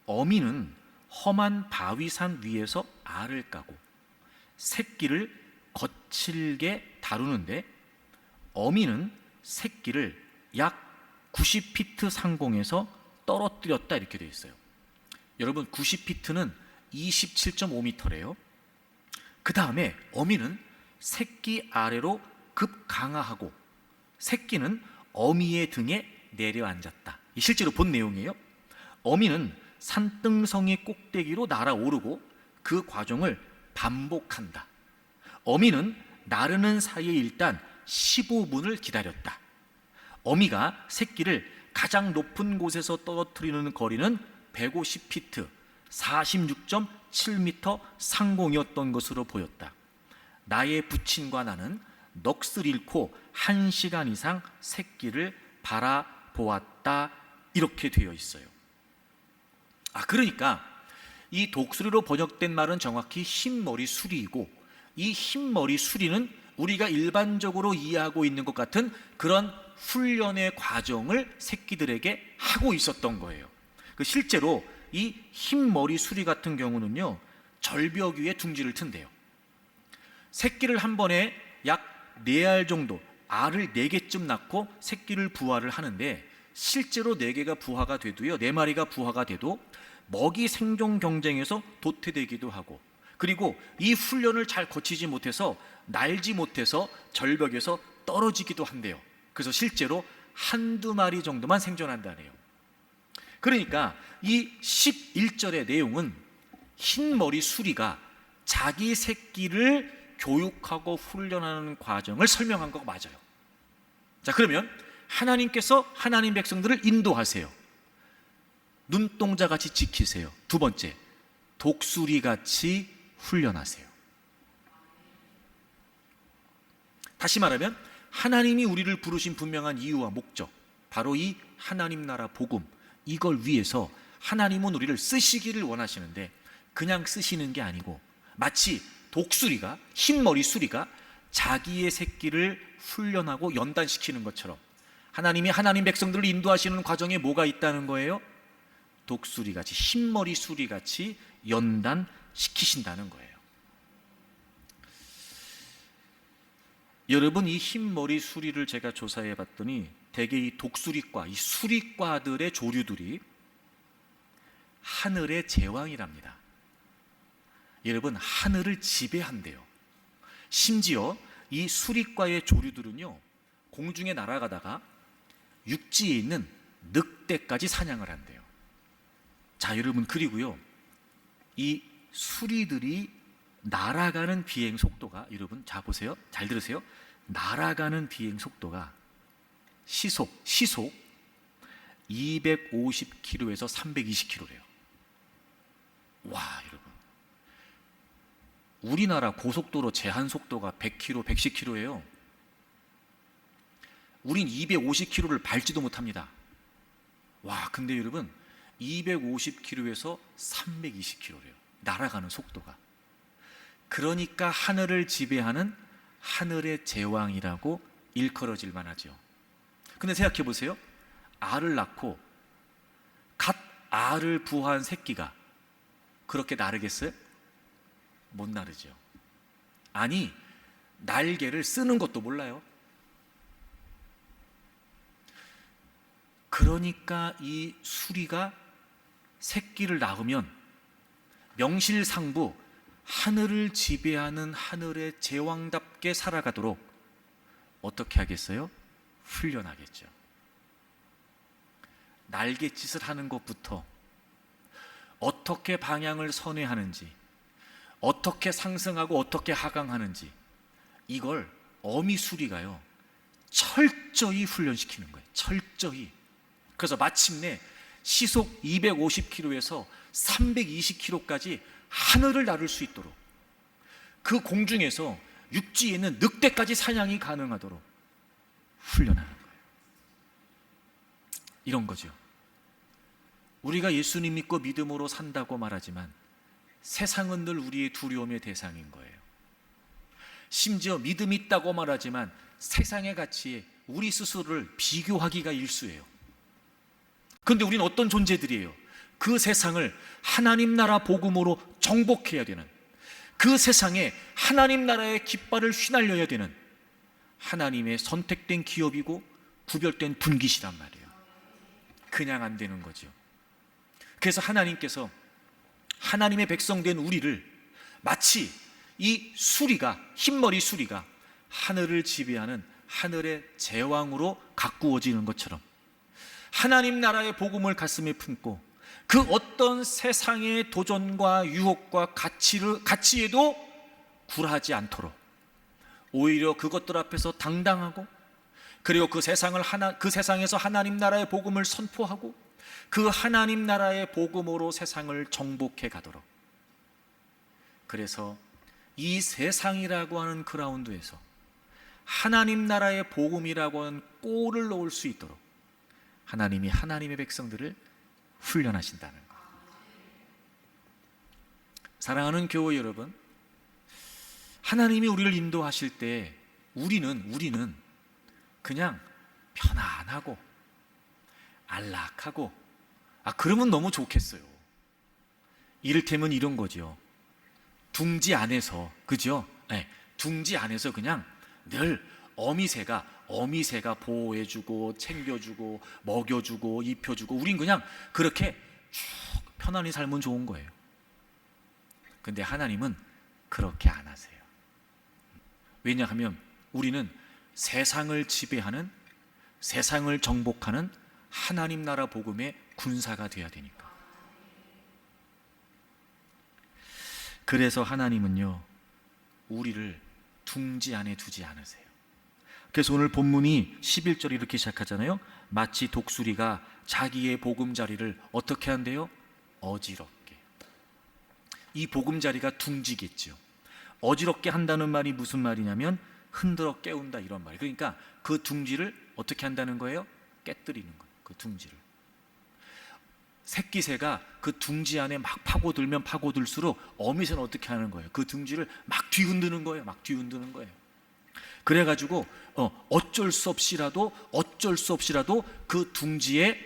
어미는 험한 바위산 위에서 알을 까고 새끼를 거칠게 다루는데, 어미는 새끼를 약 90피트 상공에서 떨어뜨렸다, 이렇게 되어 있어요. 여러분, 90피트는 27.5m래요. 그 다음에 어미는 새끼 아래로 급강하하고 새끼는 어미의 등에 내려앉았다. 실제로 본 내용이에요. 어미는 산등성이 꼭대기로 날아오르고 그 과정을 반복한다. 어미는 나르는 사이에 일단 15분을 기다렸다. 어미가 새끼를 가장 높은 곳에서 떨어뜨리는 거리는 150피트, 46.7m 상공이었던 것으로 보였다. 나의 부친과 나는 넋을 잃고 1시간 이상 새끼를 바라보았다, 이렇게 되어 있어요. 그러니까 이 독수리로 번역된 말은 정확히 흰머리 수리이고, 이 흰머리 수리는 우리가 일반적으로 이해하고 있는 것 같은 그런 훈련의 과정을 새끼들에게 하고 있었던 거예요. 실제로 이 흰머리 수리 같은 경우는요, 절벽 위에 둥지를 튼대요. 새끼를 한 번에 약 4알 정도, 알을 4개쯤 낳고 새끼를 부화를 하는데, 실제로 4개가 부화가 돼도요, 4마리가 부화가 돼도 먹이 생존 경쟁에서 도태되기도 하고, 그리고 이 훈련을 잘 거치지 못해서, 날지 못해서 절벽에서 떨어지기도 한대요. 그래서 실제로 1-2마리 정도만 생존한다네요. 그러니까 이 11절의 내용은 흰머리 수리가 자기 새끼를 교육하고 훈련하는 과정을 설명한 거 맞아요. 자, 그러면 하나님께서 하나님 백성들을 인도하세요. 눈동자같이 지키세요. 두 번째, 독수리같이 훈련하세요. 다시 말하면 하나님이 우리를 부르신 분명한 이유와 목적, 바로 이 하나님 나라 복음, 이걸 위해서 하나님은 우리를 쓰시기를 원하시는데 그냥 쓰시는 게 아니고 마치 독수리가, 흰머리 수리가 자기의 새끼를 훈련하고 연단시키는 것처럼 하나님이 하나님 백성들을 인도하시는 과정에 뭐가 있다는 거예요? 독수리같이, 흰머리 수리같이 연단시키신다는 거예요. 여러분, 이 흰머리 수리를 제가 조사해 봤더니 대개 이 독수리과, 이 수리과들의 조류들이 하늘의 제왕이랍니다. 여러분, 하늘을 지배한대요. 심지어 이 수리과의 조류들은요, 공중에 날아가다가 육지에 있는 늑대까지 사냥을 한대요. 자, 여러분, 그리고요, 이 수리들이 날아가는 비행 속도가, 여러분 자 보세요, 잘 들으세요. 날아가는 비행 속도가 시속 250km에서 320km래요. 와, 여러분, 우리나라 고속도로 제한 속도가 100km, 110km예요. 우린 250km를 밟지도 못합니다. 와, 근데 여러분 250km에서 320km래요. 날아가는 속도가. 그러니까 하늘을 지배하는 하늘의 제왕이라고 일컬어질 만하죠. 근데 생각해 보세요. 알을 낳고 갓 알을 부화한 새끼가 그렇게 나르겠어요? 못 나르죠. 아니, 날개를 쓰는 것도 몰라요. 그러니까 이 수리가 새끼를 낳으면 명실상부 하늘을 지배하는 하늘의 제왕답게 살아가도록 어떻게 하겠어요? 훈련하겠죠. 날갯짓을 하는 것부터 어떻게 방향을 선회하는지, 어떻게 상승하고 어떻게 하강하는지, 이걸 어미수리가요 철저히 훈련시키는 거예요. 철저히. 그래서 마침내 시속 250km에서 320km까지 하늘을 나를 수 있도록, 그 공중에서 육지에 있는 늑대까지 사냥이 가능하도록 훈련하는 거예요. 이런 거죠. 우리가 예수님 믿고 믿음으로 산다고 말하지만 세상은 늘 우리의 두려움의 대상인 거예요. 심지어 믿음 있다고 말하지만 세상의 가치에 우리 스스로를 비교하기가 일쑤예요. 그런데 우리는 어떤 존재들이에요? 그 세상을 하나님 나라 복음으로 정복해야 되는, 그 세상에 하나님 나라의 깃발을 휘날려야 되는 하나님의 선택된 기업이고 구별된 분깃이란 말이에요. 그냥 안 되는 거죠. 그래서 하나님께서 하나님의 백성된 우리를 마치 이 수리가, 흰머리 수리가 하늘을 지배하는 하늘의 제왕으로 가꾸어지는 것처럼 하나님 나라의 복음을 가슴에 품고 그 어떤 세상의 도전과 유혹과 가치에도 굴하지 않도록 오히려 그것들 앞에서 당당하고, 그리고 그 세상에서 하나님 나라의 복음을 선포하고 그 하나님 나라의 복음으로 세상을 정복해 가도록, 그래서 이 세상이라고 하는 그라운드에서 하나님 나라의 복음이라고 하는 골을 넣을 수 있도록 하나님이 하나님의 백성들을 훈련하신다는 것. 사랑하는 교회 여러분, 하나님이 우리를 인도하실 때 우리는 그냥 편안하고 안락하고, 그러면 너무 좋겠어요. 이를테면 이런 거죠. 둥지 안에서, 그죠? 네, 둥지 안에서 그냥 늘 어미새가 보호해주고 챙겨주고 먹여주고 입혀주고, 우린 그냥 그렇게 쭉 편안히 살면 좋은 거예요. 근데 하나님은 그렇게 안 하세요. 왜냐하면 우리는 세상을 지배하는, 세상을 정복하는 하나님 나라 복음의 군사가 되어야 되니까. 그래서 하나님은요 우리를 둥지 안에 두지 않으세요. 그래서 오늘 본문이 11절에 이렇게 시작하잖아요. 마치 독수리가 자기의 보금자리를 어떻게 한대요? 어지럽게. 이 보금자리가 둥지겠죠. 어지럽게 한다는 말이 무슨 말이냐면 흔들어 깨운다 이런 말이에요. 그러니까 그 둥지를 어떻게 한다는 거예요? 깨뜨리는 거예요. 그 둥지를. 새끼새가 그 둥지 안에 막 파고들면 파고들수록 어미새는 어떻게 하는 거예요? 그 둥지를 막 뒤흔드는 거예요. 막 뒤흔드는 거예요. 그래가지고 어쩔 수 없이라도 그 둥지에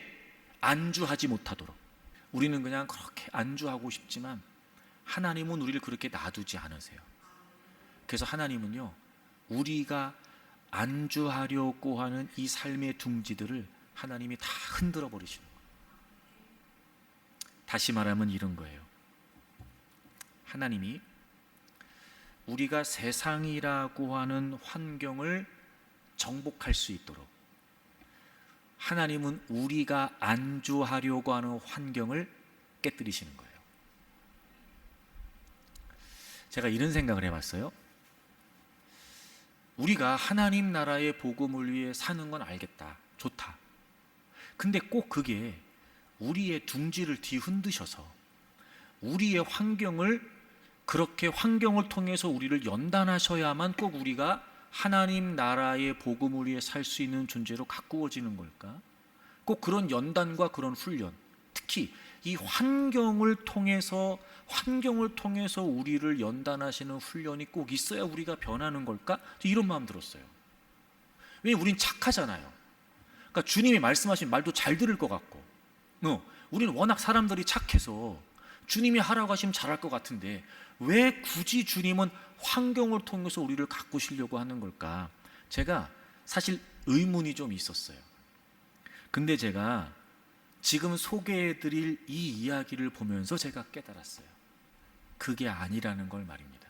안주하지 못하도록. 우리는 그냥 그렇게 안주하고 싶지만 하나님은 우리를 그렇게 놔두지 않으세요. 그래서 하나님은요, 우리가 안주하려고 하는 이 삶의 둥지들을 하나님이 다 흔들어 버리시는 거예요. 다시 말하면 이런 거예요. 하나님이 우리가 세상이라고 하는 환경을 정복할 수 있도록, 하나님은 우리가 안주하려고 하는 환경을 깨뜨리시는 거예요. 제가 이런 생각을 해봤어요. 우리가 하나님 나라의 복음을 위해 사는 건 알겠다, 좋다. 근데 꼭 그게 우리의 둥지를 뒤흔드셔서 우리의 환경을, 그렇게 환경을 통해서 우리를 연단하셔야만 꼭 우리가 하나님 나라의 복음을 위해 살 수 있는 존재로 가꾸어지는 걸까? 꼭 그런 연단과 그런 훈련, 특히 이 환경을 통해서 우리를 연단하시는 훈련이 꼭 있어야 우리가 변하는 걸까? 이런 마음 들었어요. 왜냐면 우린 착하잖아요. 그러니까 주님이 말씀하신 말도 잘 들을 것 같고, 우리는 워낙 사람들이 착해서 주님이 하라고 하시면 잘할 것 같은데 왜 굳이 주님은 환경을 통해서 우리를 가꾸시려고 하는 걸까? 제가 사실 의문이 좀 있었어요. 근데 제가 지금 소개해드릴 이 이야기를 보면서 제가 깨달았어요. 그게 아니라는 걸 말입니다.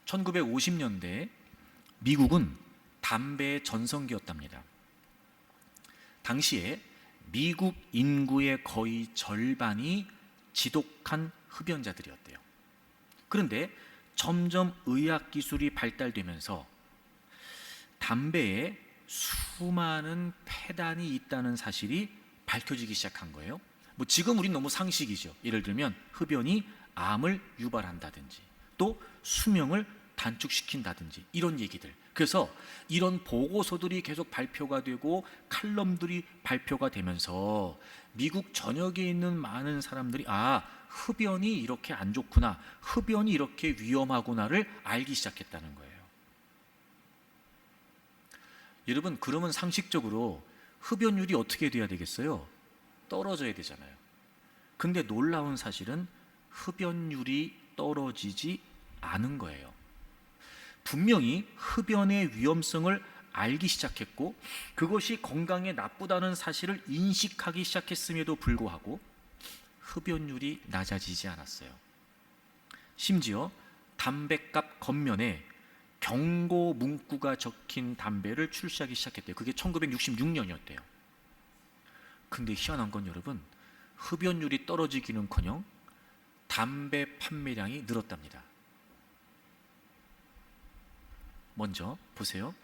1950년대 미국은 담배의 전성기였답니다. 당시에 미국 인구의 거의 절반이 지독한 흡연자들이었대요. 그런데 점점 의학 기술이 발달되면서 담배에 수많은 폐단이 있다는 사실이 밝혀지기 시작한 거예요. 지금 우린 너무 상식이죠. 예를 들면 흡연이 암을 유발한다든지 또 수명을 단축시킨다든지 이런 얘기들. 그래서 이런 보고서들이 계속 발표가 되고 칼럼들이 발표가 되면서 미국 전역에 있는 많은 사람들이 흡연이 이렇게 안 좋구나, 흡연이 이렇게 위험하구나를 알기 시작했다는 거예요. 여러분, 그러면 상식적으로 흡연율이 어떻게 돼야 되겠어요? 떨어져야 되잖아요. 근데 놀라운 사실은 흡연율이 떨어지지 않은 거예요. 분명히 흡연의 위험성을 알기 시작했고 그것이 건강에 나쁘다는 사실을 인식하기 시작했음에도 불구하고 흡연율이 낮아지지 않았어요. 심지어 담뱃값 겉면에 경고 문구가 적힌 담배를 출시하기 시작했대요. 그게 1966년이었대요. 근데 희한한 건 여러분, 흡연율이 떨어지기는커녕 담배 판매량이 늘었답니다. 먼저 보세요.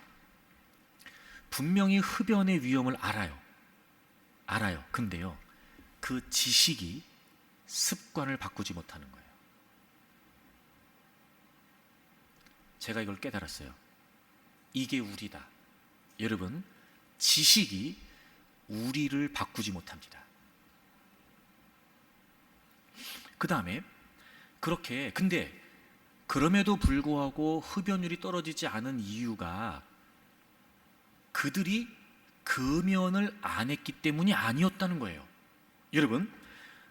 분명히 흡연의 위험을 알아요. 근데요, 그 지식이 습관을 바꾸지 못하는 거예요. 제가 이걸 깨달았어요. 이게 우리다. 여러분, 지식이 우리를 바꾸지 못합니다. 그 다음에 근데 그럼에도 불구하고 흡연율이 떨어지지 않은 이유가 그들이 금연을 안 했기 때문이 아니었다는 거예요. 여러분,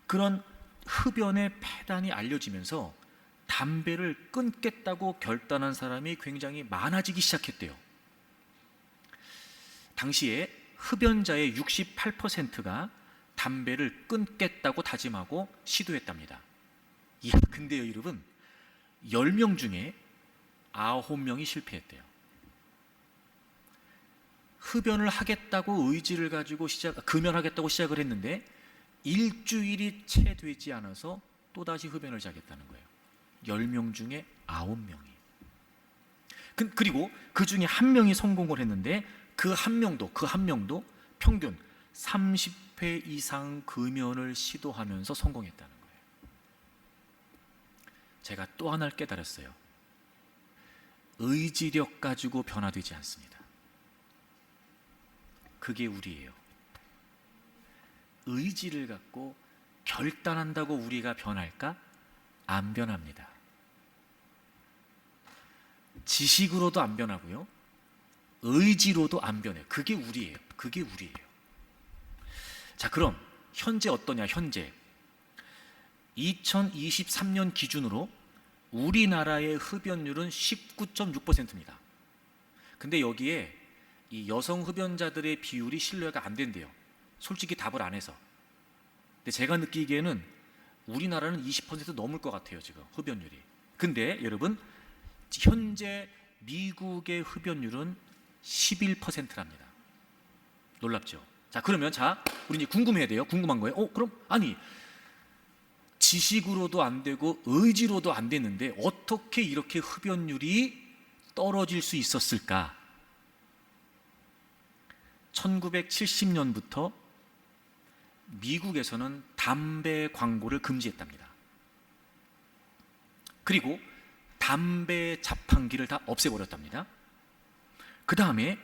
그런 흡연의 폐단이 알려지면서 담배를 끊겠다고 결단한 사람이 굉장히 많아지기 시작했대요. 당시에 흡연자의 68%가 담배를 끊겠다고 다짐하고 시도했답니다. 근데요 여러분, 10명 중에 9명이 실패했대요. 흡연을 하겠다고 의지를 가지고 금연하겠다고 시작을 했는데 일주일이 채 되지 않아서 또다시 흡연을 시작했다는 거예요. 10명 중에 9명이. 그리고 그 중에 1명이 성공을 했는데 그 한 명도 평균 30회 이상 금연을 시도하면서 성공했다는 거예요. 제가 또 하나를 깨달았어요. 의지력 가지고 변화되지 않습니다. 그게 우리예요. 의지를 갖고 결단한다고 우리가 변할까? 안 변합니다. 지식으로도 안 변하고요, 의지로도 안 변해요. 그게 우리예요. 그게 우리예요. 자, 그럼 현재 어떠냐? 현재 2023년 기준으로 우리나라의 흡연율은 19.6%입니다. 근데 여기에 이 여성 흡연자들의 비율이 신뢰가 안 된대요. 솔직히 답을 안 해서. 근데 제가 느끼기에는 우리나라는 20% 넘을 것 같아요, 지금 흡연율이. 근데 여러분, 현재 미국의 흡연율은 11%랍니다. 놀랍죠? 자, 그러면 우리 이제 궁금해야 돼요. 궁금한 거예요. 그럼 아니, 지식으로도 안 되고 의지로도 안 되는데 어떻게 이렇게 흡연율이 떨어질 수 있었을까? 1970년부터 미국에서는 담배 광고를 금지했답니다. 그리고 담배 자판기를 다 없애버렸답니다. 그 다음에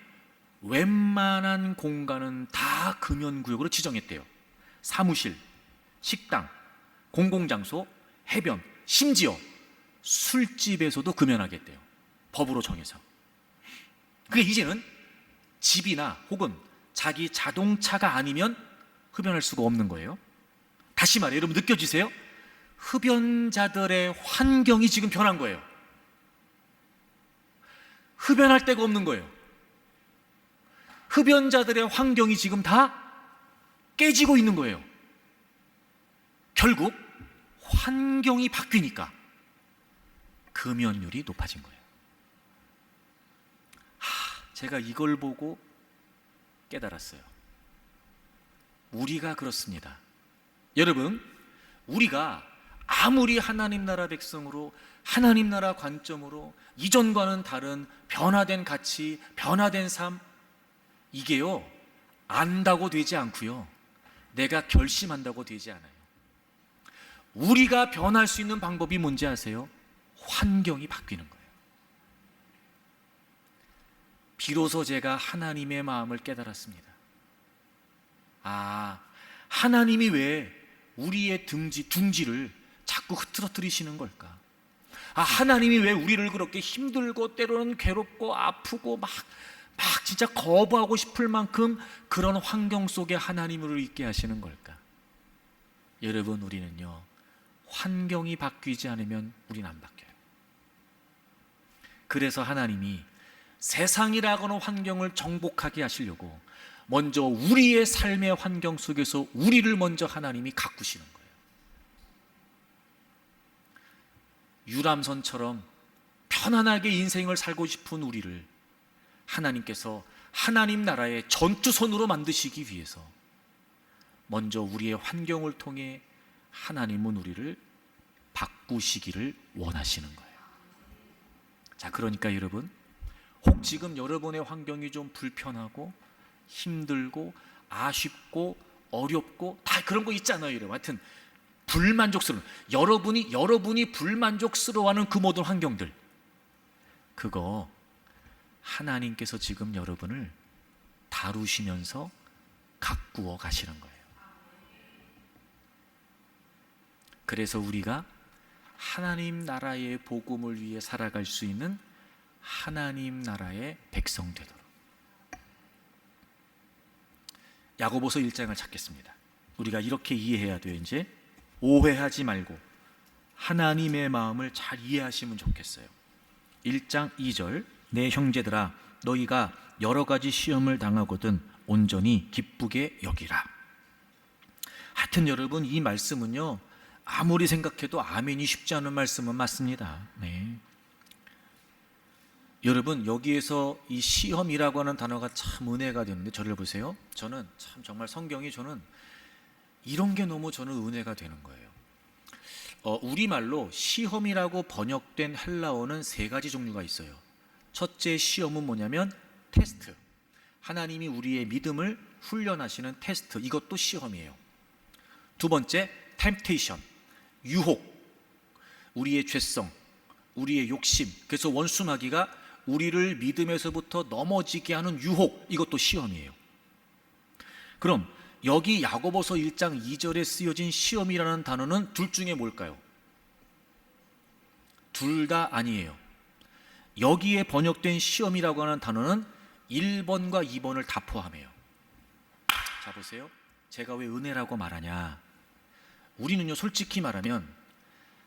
웬만한 공간은 다 금연구역으로 지정했대요. 사무실, 식당, 공공장소, 해변, 심지어 술집에서도 금연하겠대요. 법으로 정해서. 그게 이제는 집이나 혹은 자기 자동차가 아니면 흡연할 수가 없는 거예요. 다시 말해, 여러분 느껴지세요? 흡연자들의 환경이 지금 변한 거예요. 흡연할 데가 없는 거예요. 흡연자들의 환경이 지금 다 깨지고 있는 거예요. 결국 환경이 바뀌니까 금연율이 높아진 거예요. 제가 이걸 보고 깨달았어요. 우리가 그렇습니다. 여러분, 우리가 아무리 하나님 나라 백성으로, 하나님 나라 관점으로 이전과는 다른 변화된 가치, 변화된 삶, 이게요, 안다고 되지 않고요, 내가 결심한다고 되지 않아요. 우리가 변할 수 있는 방법이 뭔지 아세요? 환경이 바뀌는 거예요. 비로소 제가 하나님의 마음을 깨달았습니다. 하나님이 왜 우리의 둥지를 자꾸 흐트러뜨리시는 걸까? 하나님이 왜 우리를 그렇게 힘들고 때로는 괴롭고 아프고 막 진짜 거부하고 싶을 만큼 그런 환경 속에 하나님으로 있게 하시는 걸까? 여러분, 우리는요, 환경이 바뀌지 않으면 우리는 안 바뀌어요. 그래서 하나님이 세상이라고는 환경을 정복하게 하시려고 먼저 우리의 삶의 환경 속에서 우리를 먼저 하나님이 가꾸시는 거예요. 유람선처럼 편안하게 인생을 살고 싶은 우리를 하나님께서 하나님 나라의 전투선으로 만드시기 위해서 먼저 우리의 환경을 통해 하나님은 우리를 바꾸시기를 원하시는 거예요. 자, 그러니까 여러분, 혹 지금 여러분의 환경이 좀 불편하고 힘들고 아쉽고 어렵고 다 그런 거 있잖아요, 여러분. 하여튼 불만족스러운, 여러분이 불만족스러워하는 그 모든 환경들, 그거 하나님께서 지금 여러분을 다루시면서 가꾸어 가시는 거예요. 그래서 우리가 하나님 나라의 복음을 위해 살아갈 수 있는 하나님 나라의 백성 되도록. 야고보서 1장을 찾겠습니다. 우리가 이렇게 이해해야 돼요. 이제 오해하지 말고 하나님의 마음을 잘 이해하시면 좋겠어요. 1장 2절, 내 형제들아, 너희가 여러 가지 시험을 당하거든 온전히 기쁘게 여기라. 하여튼 여러분, 이 말씀은요, 아무리 생각해도 아멘이 쉽지 않은 말씀은 맞습니다. 네. 여러분, 여기에서 이 시험이라고 하는 단어가 참 은혜가 되는데, 저를 보세요. 저는 참 정말 성경이 저는 이런 게 너무 저는 은혜가 되는 거예요. 우리말로 시험이라고 번역된 헬라어는 3가지 종류가 있어요. 첫째 시험은 뭐냐면 테스트. 하나님이 우리의 믿음을 훈련하시는 테스트. 이것도 시험이에요. 두 번째, 템테이션. 유혹. 우리의 죄성, 우리의 욕심. 그래서 원수마귀가 우리를 믿음에서부터 넘어지게 하는 유혹, 이것도 시험이에요. 그럼 여기 야고보서 1장 2절에 쓰여진 시험이라는 단어는 둘 중에 뭘까요? 둘 다 아니에요. 여기에 번역된 시험이라고 하는 단어는 1번과 2번을 다 포함해요. 자, 보세요. 제가 왜 은혜라고 말하냐? 우리는요, 솔직히 말하면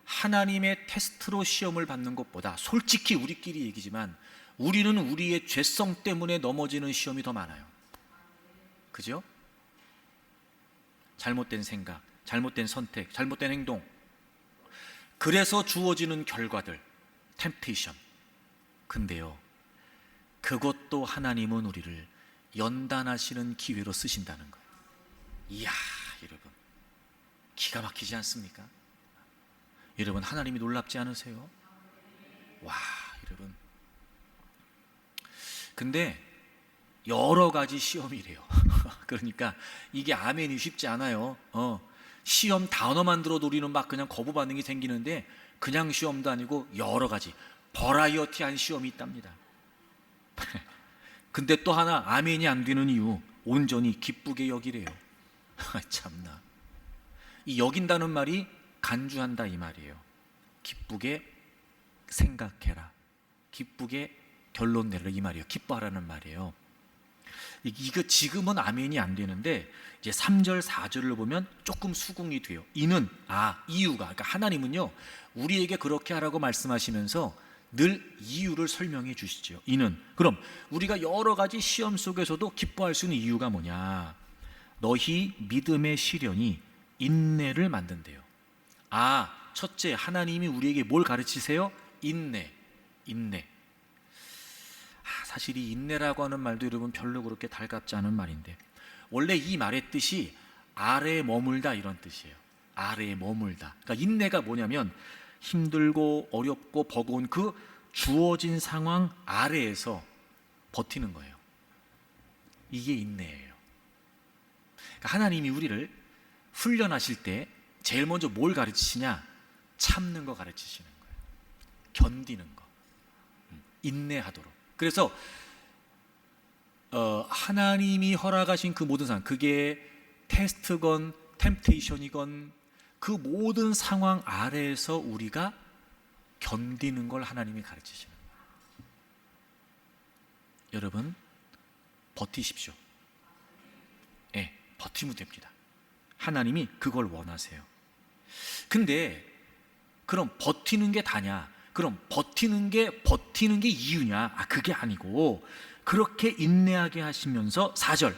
하나님의 테스트로 시험을 받는 것보다, 솔직히 우리끼리 얘기지만, 우리는 우리의 죄성 때문에 넘어지는 시험이 더 많아요. 그죠? 잘못된 생각, 잘못된 선택, 잘못된 행동, 그래서 주어지는 결과들, 템테이션. 근데요, 그것도 하나님은 우리를 연단하시는 기회로 쓰신다는 거예요. 이야, 여러분, 기가 막히지 않습니까? 여러분, 하나님이 놀랍지 않으세요? 와, 여러분. 근데 여러 가지 시험이래요. 그러니까 이게 아멘이 쉽지 않아요. 시험 단어만 들어도 우리는 막 그냥 거부 반응이 생기는데, 그냥 시험도 아니고 여러 가지 버라이어티한 시험이 있답니다. 근데 또 하나 아멘이 안 되는 이유, 온전히 기쁘게 여기래요. 참나. 이 여긴다는 말이 간주한다 이 말이에요. 기쁘게 생각해라, 기쁘게 결론 내라 이 말이에요. 기뻐하라는 말이에요. 이거 지금은 아멘이 안 되는데, 이제 3절 4절을 보면 조금 수긍이 돼요. 이는, 이유가, 그러니까 하나님은요 우리에게 그렇게 하라고 말씀하시면서 늘 이유를 설명해 주시죠. 이는, 그럼 우리가 여러 가지 시험 속에서도 기뻐할 수 있는 이유가 뭐냐? 너희 믿음의 시련이 인내를 만든대요. 첫째, 하나님이 우리에게 뭘 가르치세요? 인내. 사실 이 인내라고 하는 말도 여러분 별로 그렇게 달갑지 않은 말인데, 원래 이 말의 뜻이 아래에 머물다 이런 뜻이에요. 아래에 머물다. 그러니까 인내가 뭐냐면 힘들고 어렵고 버거운 그 주어진 상황 아래에서 버티는 거예요. 이게 인내예요. 그러니까 하나님이 우리를 훈련하실 때 제일 먼저 뭘 가르치시냐? 참는 거 가르치시는 거예요. 견디는 거, 인내하도록. 그래서 하나님이 허락하신 그 모든 상황, 그게 테스트건 템테이션이건 그 모든 상황 아래에서 우리가 견디는 걸 하나님이 가르치시는 거예요. 여러분, 버티십시오. 버티면 됩니다. 하나님이 그걸 원하세요. 근데 그럼 버티는 게 다냐? 그럼 버티는 게 이유냐? 그게 아니고, 그렇게 인내하게 하시면서 4절,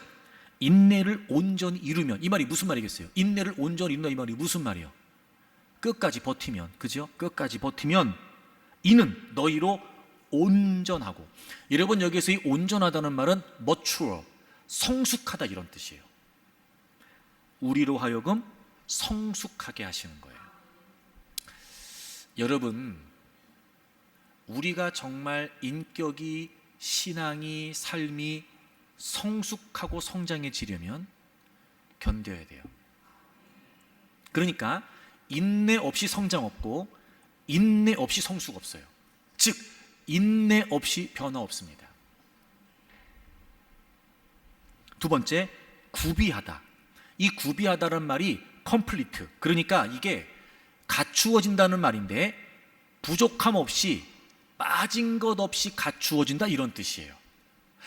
인내를 온전히 이루면, 이 말이 무슨 말이겠어요? 인내를 온전히 이룬다 이 말이 무슨 말이에요? 끝까지 버티면, 그죠? 끝까지 버티면 이는 너희로 온전하고. 여러분, 여기에서 이 온전하다는 말은 mature, 성숙하다 이런 뜻이에요. 우리로 하여금 성숙하게 하시는 거예요. 여러분, 우리가 정말 인격이, 신앙이, 삶이 성숙하고 성장해지려면 견뎌야 돼요. 그러니까 인내 없이 성장 없고 인내 없이 성숙 없어요. 즉, 인내 없이 변화 없습니다. 두 번째, 구비하다. 이 구비하다란 말이 complete, 그러니까 이게 갖추어진다는 말인데, 부족함 없이, 빠진 것 없이 갖추어진다 이런 뜻이에요.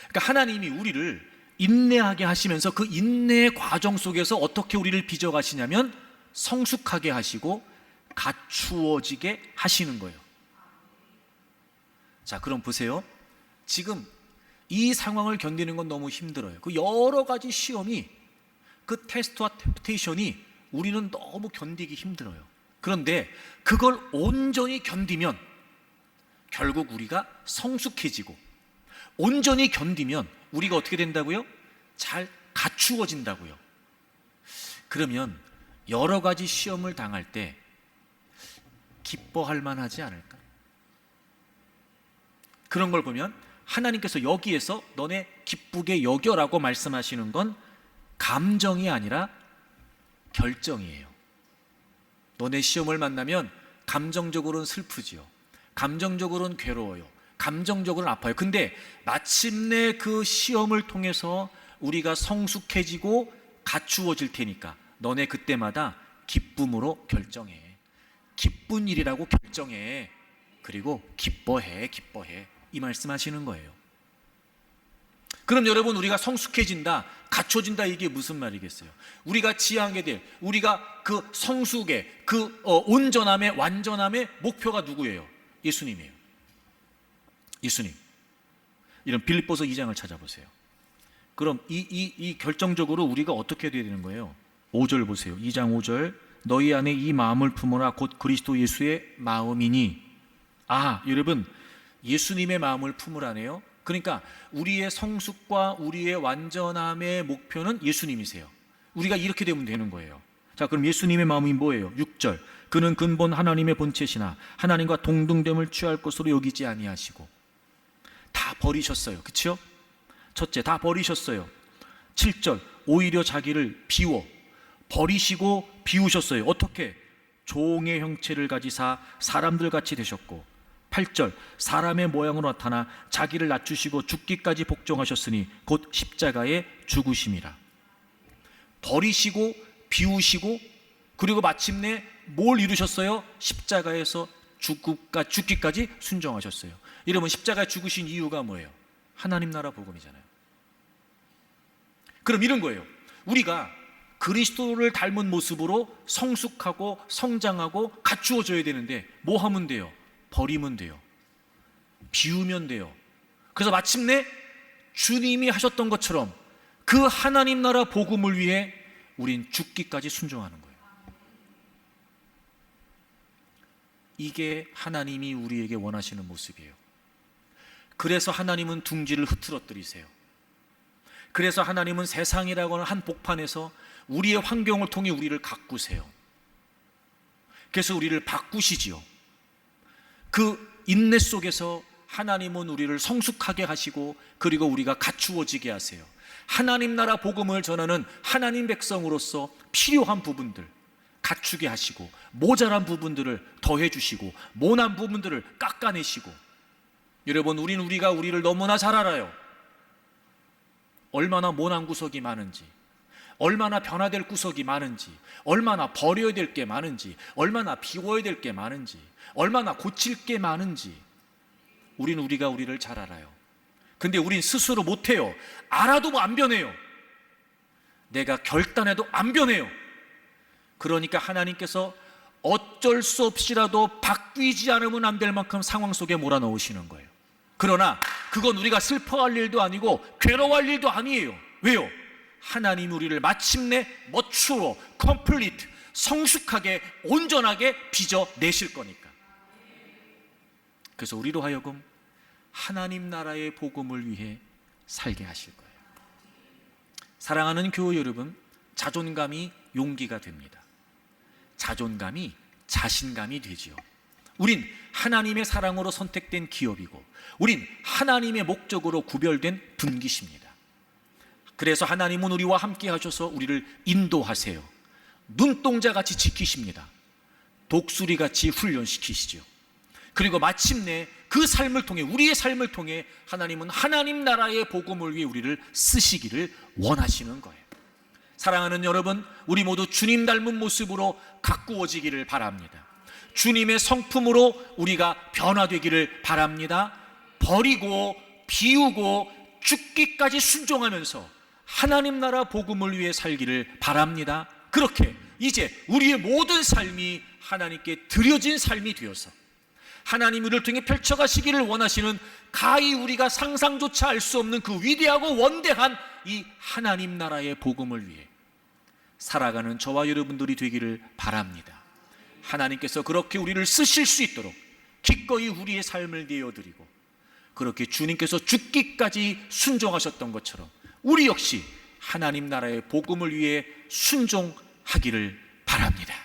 그러니까 하나님이 우리를 인내하게 하시면서 그 인내의 과정 속에서 어떻게 우리를 빚어가시냐면 성숙하게 하시고 갖추어지게 하시는 거예요. 자, 그럼 보세요. 지금 이 상황을 견디는 건 너무 힘들어요. 그 여러 가지 시험이, 그 테스트와 템프테이션이 우리는 너무 견디기 힘들어요. 그런데 그걸 온전히 견디면 결국 우리가 성숙해지고, 온전히 견디면 우리가 어떻게 된다고요? 잘 갖추어진다고요. 그러면 여러 가지 시험을 당할 때 기뻐할 만하지 않을까? 그런 걸 보면 하나님께서 여기에서 너네 기쁘게 여겨라고 말씀하시는 건 감정이 아니라 결정이에요. 너네 시험을 만나면 감정적으로는 슬프지요. 감정적으로는 괴로워요. 감정적으로는 아파요. 근데 마침내 그 시험을 통해서 우리가 성숙해지고 갖추어질 테니까 너네 그때마다 기쁨으로 결정해. 기쁜 일이라고 결정해. 그리고 기뻐해. 이 말씀하시는 거예요. 그럼 여러분, 우리가 성숙해진다, 갖춰진다, 이게 무슨 말이겠어요? 우리가 지향하게 될, 우리가 그 성숙의, 그 온전함의, 완전함의 목표가 누구예요? 예수님이에요. 예수님. 이런 빌립보서 2장을 찾아보세요. 그럼 이 결정적으로 우리가 어떻게 돼야 되는 거예요? 5절 보세요. 2장 5절. 너희 안에 이 마음을 품어라. 곧 그리스도 예수의 마음이니. 여러분, 예수님의 마음을 품으라네요. 그러니까 우리의 성숙과 우리의 완전함의 목표는 예수님이세요. 우리가 이렇게 되면 되는 거예요. 자, 그럼 예수님의 마음이 뭐예요? 6절. 그는 근본 하나님의 본체시나 하나님과 동등됨을 취할 것으로 여기지 아니하시고. 다 버리셨어요. 그렇죠? 첫째, 다 버리셨어요. 7절. 오히려 자기를 버리시고 비우셨어요. 어떻게? 종의 형체를 가지사 사람들 같이 되셨고. 8절. 사람의 모양으로 나타나 자기를 낮추시고 죽기까지 복종하셨으니 곧 십자가에 죽으심이라. 버리시고 비우시고, 그리고 마침내 뭘 이루셨어요? 십자가에서 죽기까지 순종하셨어요. 여러분, 십자가에 죽으신 이유가 뭐예요? 하나님 나라 복음이잖아요. 그럼 이런 거예요. 우리가 그리스도를 닮은 모습으로 성숙하고 성장하고 갖추어져야 되는데 뭐 하면 돼요? 버리면 돼요. 비우면 돼요. 그래서 마침내 주님이 하셨던 것처럼 그 하나님 나라 복음을 위해 우린 죽기까지 순종하는 거예요. 이게 하나님이 우리에게 원하시는 모습이에요. 그래서 하나님은 둥지를 흐트러뜨리세요. 그래서 하나님은 세상이라고 하는 한 복판에서 우리의 환경을 통해 우리를 가꾸세요. 그래서 우리를 바꾸시지요. 그 인내 속에서 하나님은 우리를 성숙하게 하시고, 그리고 우리가 갖추어지게 하세요. 하나님 나라 복음을 전하는 하나님 백성으로서 필요한 부분들 갖추게 하시고, 모자란 부분들을 더해 주시고, 모난 부분들을 깎아내시고. 여러분, 우리가 우리를 너무나 잘 알아요. 얼마나 모난 구석이 많은지, 얼마나 변화될 구석이 많은지, 얼마나 버려야 될 게 많은지, 얼마나 비워야 될 게 많은지, 얼마나 고칠 게 많은지. 우리가 우리를 잘 알아요. 근데 우린 스스로 못해요. 알아도 안 변해요. 내가 결단해도 안 변해요. 그러니까 하나님께서 어쩔 수 없이라도 바뀌지 않으면 안 될 만큼 상황 속에 몰아넣으시는 거예요. 그러나 그건 우리가 슬퍼할 일도 아니고 괴로워할 일도 아니에요. 왜요? 하나님이 우리를 마침내 mature, complete, 성숙하게, 온전하게 빚어내실 거니까. 그래서 우리로 하여금 하나님 나라의 복음을 위해 살게 하실 거예요. 사랑하는 교회 여러분, 자존감이 용기가 됩니다. 자존감이 자신감이 되지요. 우린 하나님의 사랑으로 선택된 기업이고, 우린 하나님의 목적으로 구별된 분깃입니다. 그래서 하나님은 우리와 함께 하셔서 우리를 인도하세요. 눈동자같이 지키십니다. 독수리같이 훈련시키시죠. 그리고 마침내 그 삶을 통해, 우리의 삶을 통해 하나님은 하나님 나라의 복음을 위해 우리를 쓰시기를 원하시는 거예요. 사랑하는 여러분, 우리 모두 주님 닮은 모습으로 가꾸어지기를 바랍니다. 주님의 성품으로 우리가 변화되기를 바랍니다. 버리고 비우고 죽기까지 순종하면서 하나님 나라 복음을 위해 살기를 바랍니다. 그렇게 이제 우리의 모든 삶이 하나님께 드려진 삶이 되어서 하나님 우리를 통해 펼쳐가시기를 원하시는, 가히 우리가 상상조차 알 수 없는 그 위대하고 원대한 이 하나님 나라의 복음을 위해 살아가는 저와 여러분들이 되기를 바랍니다. 하나님께서 그렇게 우리를 쓰실 수 있도록 기꺼이 우리의 삶을 내어드리고, 그렇게 주님께서 죽기까지 순종하셨던 것처럼 우리 역시 하나님 나라의 복음을 위해 순종하기를 바랍니다.